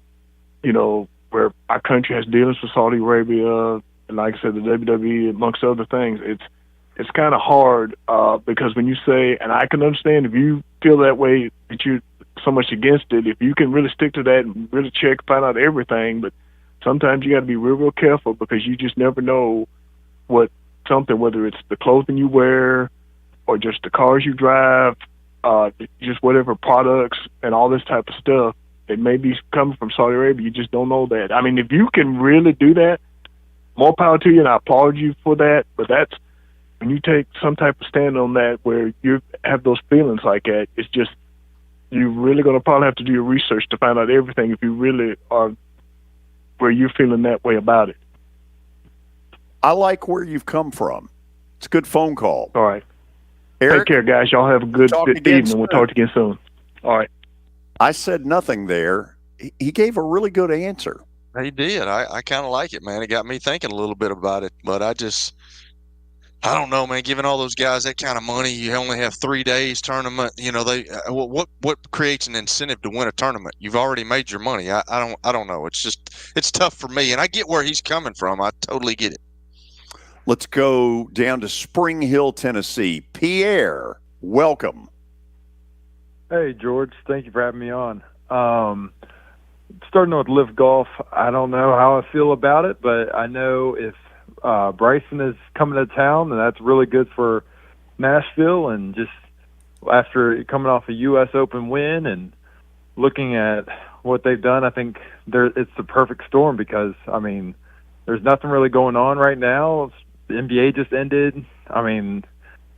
you know, where our country has dealings with Saudi Arabia, and like I said, the WWE, amongst other things. It's kind of hard because when you say, and I can understand if you feel that way, that you're so much against it, if you can really stick to that and really check, find out everything, but sometimes you got to be real, real careful because you just never know what something, whether it's the clothing you wear or just the cars you drive, just whatever products and all this type of stuff, it may be coming from Saudi Arabia. You just don't know that. I mean, if you can really do that, more power to you, and I applaud you for that. But that's when you take some type of stand on that where you have those feelings like that, it's just you're really going to probably have to do your research to find out everything if you really are where you're feeling that way about it. I like where you've come from. It's a good phone call. All right. Eric, take care, guys. Y'all have a good evening. We'll talk again soon. All right. I said nothing there. He gave a really good answer. He did. I kind of like it, man. It got me thinking a little bit about it. But I don't know, man. Giving all those guys that kind of money, you only have 3 days tournament. You know, what creates an incentive to win a tournament? You've already made your money. I don't know. It's tough for me, and I get where he's coming from. I totally get it. Let's go down to Spring Hill, Tennessee. Pierre, welcome. Hey, George. Thank you for having me on. Starting with LIV Golf, I don't know how I feel about it, but I know if Bryson is coming to town, then that's really good for Nashville. And just after coming off a U.S. Open win and looking at what they've done, I think it's the perfect storm because, I mean, there's nothing really going on right now. The NBA just ended. I mean,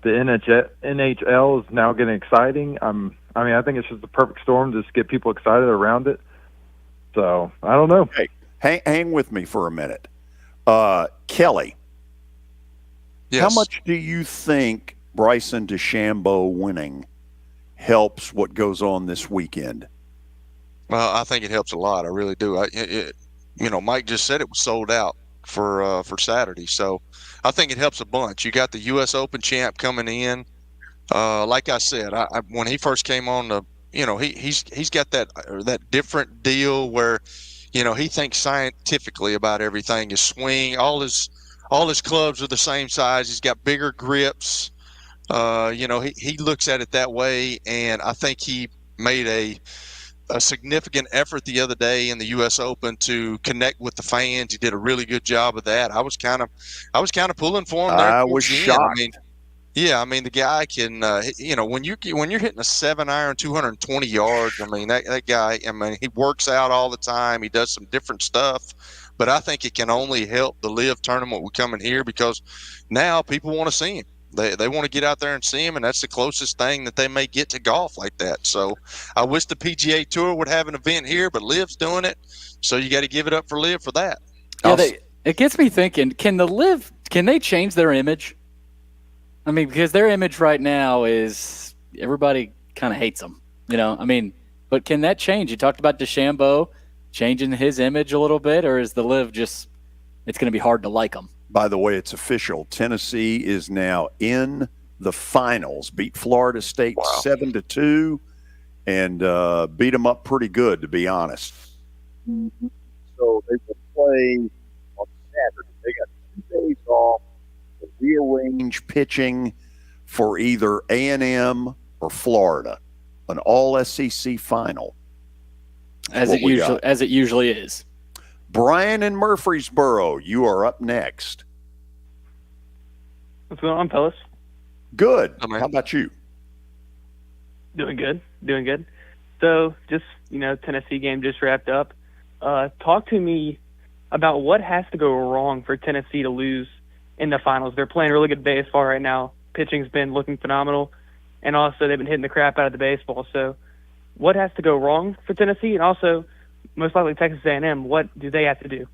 the NHL is now getting exciting. I think it's just the perfect storm to just get people excited around it. So, I don't know. Hey, hang with me for a minute. Kelly, yes. How much do you think Bryson DeChambeau winning helps what goes on this weekend? Well, I think it helps a lot. I really do. Mike just said it was sold out for Saturday, so I think it helps a bunch. You got the U.S. Open champ coming in. Like I said, when he first came on, he's got that different deal where, you know, he thinks scientifically about everything. His swing, all his clubs are the same size. He's got bigger grips. He looks at it that way, and I think he made a significant effort the other day in the U.S. Open to connect with the fans. He did a really good job of that. I was kind of pulling for him there. I was shocked. The guy can, when you're hitting a 7-iron, 220 yards, that guy, he works out all the time. He does some different stuff, but I think it can only help the LIV tournament we come in here because now people want to see him. They want to get out there and see him, and that's the closest thing that they may get to golf like that. So I wish the PGA Tour would have an event here, but LIV's doing it, so you got to give it up for LIV for that. Yeah, it gets me thinking, can they change their image? I mean, because their image right now is everybody kind of hates them, but can that change? You talked about DeChambeau changing his image a little bit, or is the LIV just it's going to be hard to like them? By the way, it's official. Tennessee is now in the finals. Beat Florida State 7-2 and beat them up pretty good, to be honest. So they will play on Saturday. They got 2 days off to rearrange pitching for either A&M or Florida, an all-SEC final. As it usually is. Brian in Murfreesboro, you are up next. What's going on, fellas? Good. How about you? Doing good. So, just, Tennessee game just wrapped up. Talk to me about what has to go wrong for Tennessee to lose in the finals. They're playing really good baseball right now. Pitching's been looking phenomenal, and also they've been hitting the crap out of the baseball. So, what has to go wrong for Tennessee? And also, most likely Texas A&M, what do they have to do?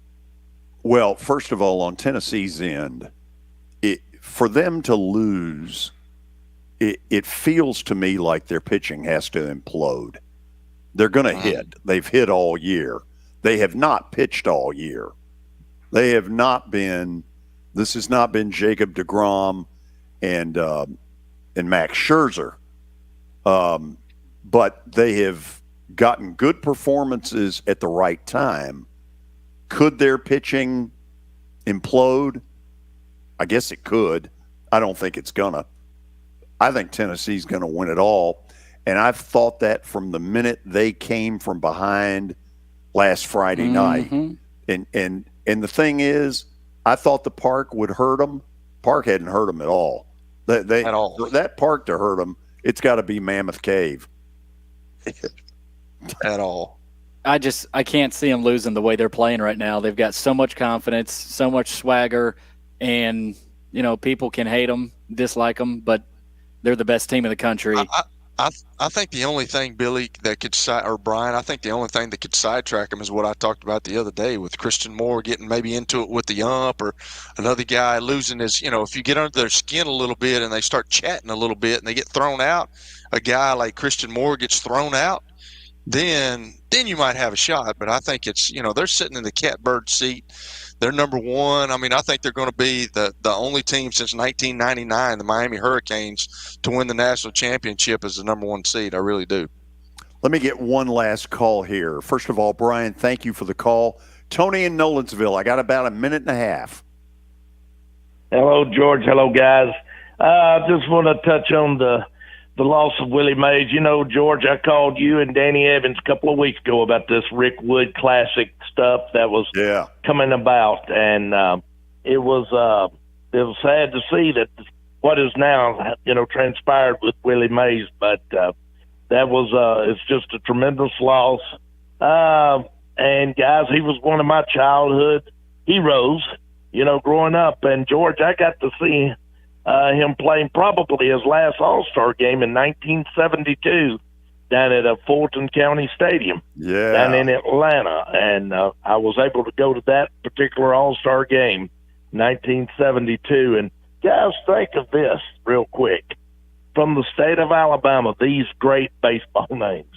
Well, first of all, on Tennessee's end, for them to lose, it feels to me like their pitching has to implode. They're going to hit. They've hit all year. They have not pitched all year. They have not been – this has not been Jacob deGrom and Max Scherzer. But they have gotten good performances at the right time. Could their pitching implode? I guess it could. I don't think it's gonna. I think Tennessee's gonna win it all. And I've thought that from the minute they came from behind last Friday night. And the thing is, I thought the Park would hurt them. Park hadn't hurt them at all. At all. That Park to hurt them, it's got to be Mammoth Cave. At all. I can't see them losing the way they're playing right now. They've got so much confidence, so much swagger, and people can hate them, dislike them, but they're the best team in the country. I think the only thing, Billy, that could Brian, I think the only thing that could sidetrack them is what I talked about the other day with Christian Moore getting maybe into it with the ump, or another guy losing his, if you get under their skin a little bit and they start chatting a little bit and they get thrown out, a guy like Christian Moore gets thrown out, then you might have a shot. But I think it's, they're sitting in the catbird seat. They're number one. I mean, I think they're going to be the only team since 1999, the Miami Hurricanes, to win the national championship as the number one seed. I really do. Let me get one last call here. First of all, Brian, thank you for the call. Tony in Nolensville, I got about a minute and a half. Hello, George. Hello, guys. I just want to touch on the loss of Willie Mays. George, I called you and Danny Evans a couple of weeks ago about this Rick Wood Classic stuff that was coming about, and it was sad to see that what is now transpired with Willie Mays, but that was it's just a tremendous loss. And guys, he was one of my childhood heroes, growing up. And George, I got to see him playing probably his last All-Star game in 1972 down at a Fulton County Stadium down in Atlanta. And I was able to go to that particular All-Star game, 1972. And guys, think of this real quick. From the state of Alabama, these great baseball names: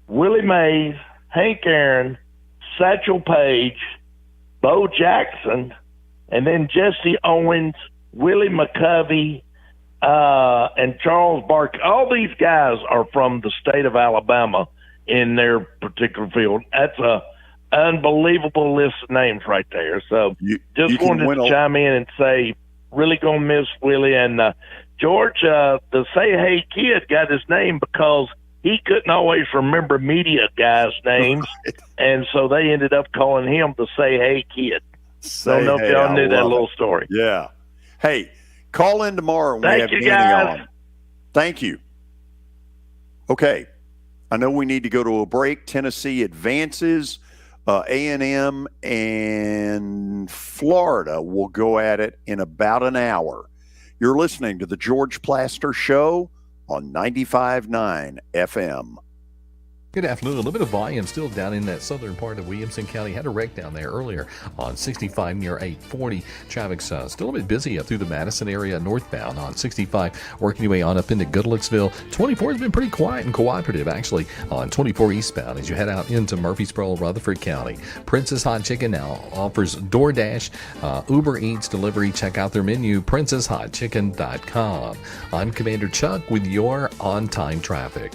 Willie Mays, Hank Aaron, Satchel Paige, Bo Jackson, and then Jesse Owens, Willie McCovey, and Charles Barkley. All these guys are from the state of Alabama in their particular field. That's a unbelievable list of names right there. So just wanted to chime in and say, really going to miss Willie. And George, the Say Hey Kid got his name because he couldn't always remember media guys' names, and so they ended up calling him the Say Hey Kid. Don't know if y'all knew that little story. Yeah. Hey, call in tomorrow when we have Danny on. Thank you. Okay. I know we need to go to a break. Tennessee advances. A&M and Florida will go at it in about an hour. You're listening to the George Plaster Show on 95.9 FM. Good afternoon. A little bit of volume still down in that southern part of Williamson County. Had a wreck down there earlier on 65 near 840. Traffic's still a bit busy up through the Madison area northbound on 65, working your way on up into Goodlettsville. 24 has been pretty quiet and cooperative, actually, on 24 eastbound as you head out into Murfreesboro, Rutherford County. Princess Hot Chicken now offers DoorDash, Uber Eats delivery. Check out their menu, princesshotchicken.com. I'm Commander Chuck with your on-time traffic.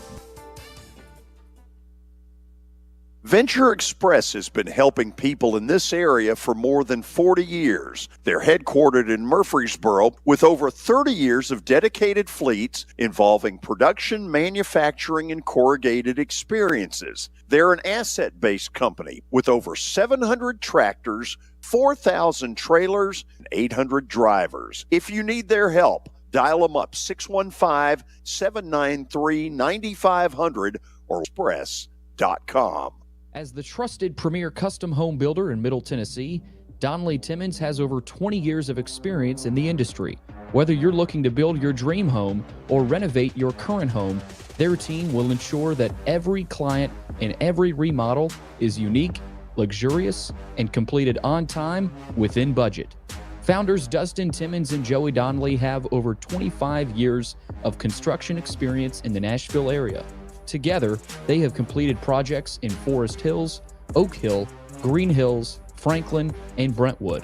Venture Express has been helping people in this area for more than 40 years. They're headquartered in Murfreesboro with over 30 years of dedicated fleets involving production, manufacturing, and corrugated experiences. They're an asset-based company with over 700 tractors, 4,000 trailers, and 800 drivers. If you need their help, dial them up 615-793-9500 or express.com. As the trusted premier custom home builder in Middle Tennessee, Donnelly Timmons has over 20 years of experience in the industry. Whether you're looking to build your dream home or renovate your current home, their team will ensure that every client and every remodel is unique, luxurious, and completed on time within budget. Founders Dustin Timmons and Joey Donnelly have over 25 years of construction experience in the Nashville area. Together, they have completed projects in Forest Hills, Oak Hill, Green Hills, Franklin, and Brentwood.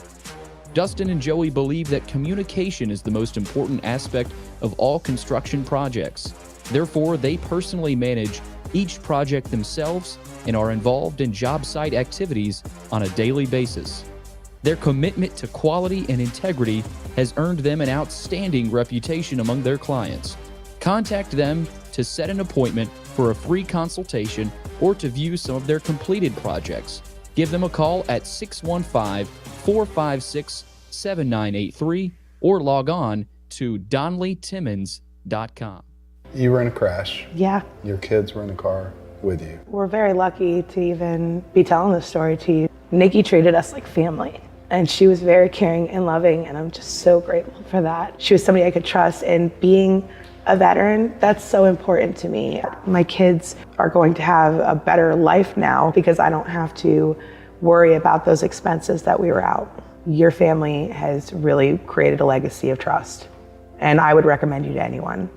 Dustin and Joey believe that communication is the most important aspect of all construction projects. Therefore, they personally manage each project themselves and are involved in job site activities on a daily basis. Their commitment to quality and integrity has earned them an outstanding reputation among their clients. Contact them to set an appointment for a free consultation or to view some of their completed projects. Give them a call at 615-456-7983 or log on to DonnellyTimmons.com. You were in a crash. Yeah. Your kids were in the car with you. We're very lucky to even be telling this story to you. Nikki treated us like family, and she was very caring and loving, and I'm just so grateful for that. She was somebody I could trust, and being a veteran, that's so important to me. My kids are going to have a better life now because I don't have to worry about those expenses that we were out. Your family has really created a legacy of trust, and I would recommend you to anyone.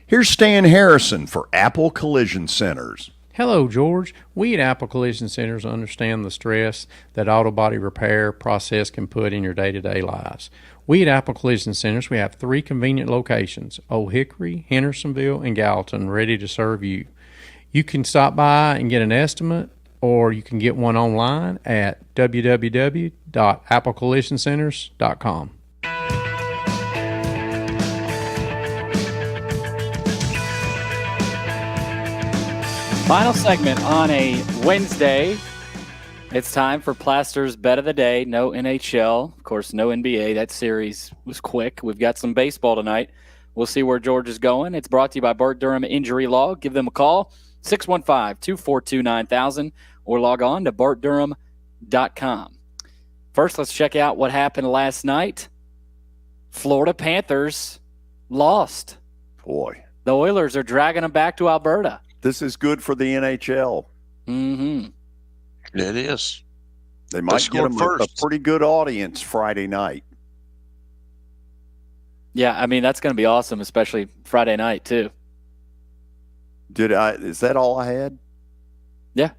Here's Stan Harrison for Apple Collision Centers. Hello, George. We at Apple Collision Centers understand the stress that auto body repair process can put in your day-to-day lives. We at Apple Collision Centers, we have 3 convenient locations, Old Hickory, Hendersonville, and Gallatin, ready to serve you. You can stop by and get an estimate, or you can get one online at www.applecollisioncenters.com. Final segment on a Wednesday. It's time for Plaster's Bet of the Day. No NHL, of course, no NBA. That series was quick. We've got some baseball tonight. We'll see where George is going. It's brought to you by Bart Durham Injury Law. Give them a call, 615-242-9000, or log on to bartdurham.com. First, let's check out what happened last night. Florida Panthers lost. Boy. The Oilers are dragging them back to Alberta. This is good for the NHL. Mm-hmm. It is. They might get them a pretty good audience Friday night. Yeah, I mean, that's going to be awesome, especially Friday night, too. Is that all I had? Yeah.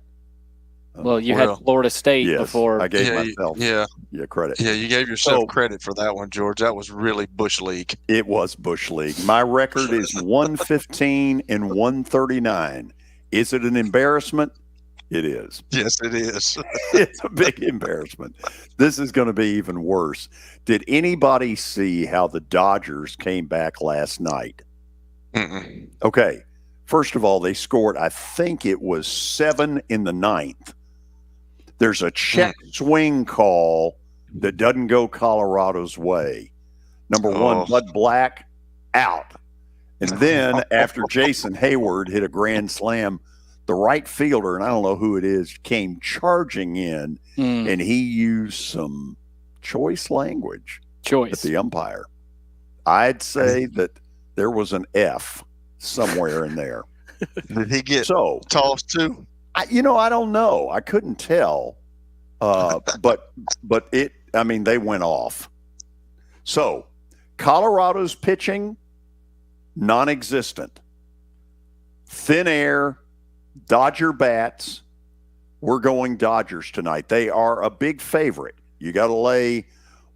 Well, you had Florida State before. I gave myself credit. Yeah, you gave yourself credit for that one, George. That was really Bush League. It was Bush League. My record is 115 and 139. Is it an embarrassment? It is. Yes, it is. It's a big embarrassment. This is going to be even worse. Did anybody see how the Dodgers came back last night? Mm-mm. Okay. First of all, they scored, I think it was 7 in the 9th. There's a check swing call that doesn't go Colorado's way. Number one, Bud Black out. And then after Jason Hayward hit a grand slam, the right fielder, and I don't know who it is, came charging in, and he used some choice language at the umpire. I'd say that there was an F somewhere in there. Did he get tossed too? I don't know. I couldn't tell. But they went off. So Colorado's pitching, non-existent. Thin air, Dodger bats. We're going Dodgers tonight. They are a big favorite. You got to lay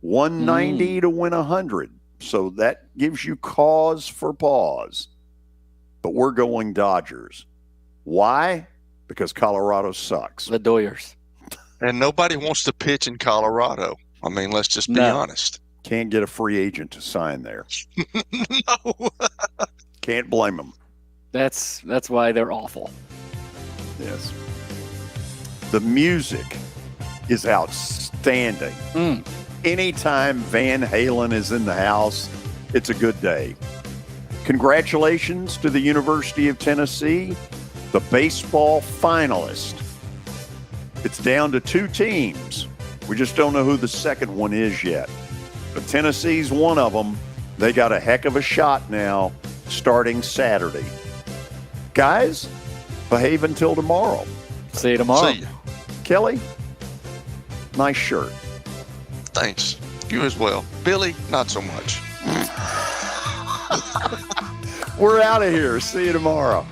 190 to win 100. So that gives you cause for pause. But we're going Dodgers. Why? because Colorado sucks. The Doyers. And nobody wants to pitch in Colorado. I mean, let's just be honest. Can't get a free agent to sign there. No. Can't blame them. That's why they're awful. Yes. The music is outstanding. Anytime Van Halen is in the house, it's a good day. Congratulations to the University of Tennessee, the baseball finalist. It's down to 2 teams. We just don't know who the second one is yet. But Tennessee's one of them. They got a heck of a shot now starting Saturday. Guys, behave until tomorrow. See you tomorrow. See you. Kelly, nice shirt. Thanks. You as well. Billy, not so much. We're out of here. See you tomorrow.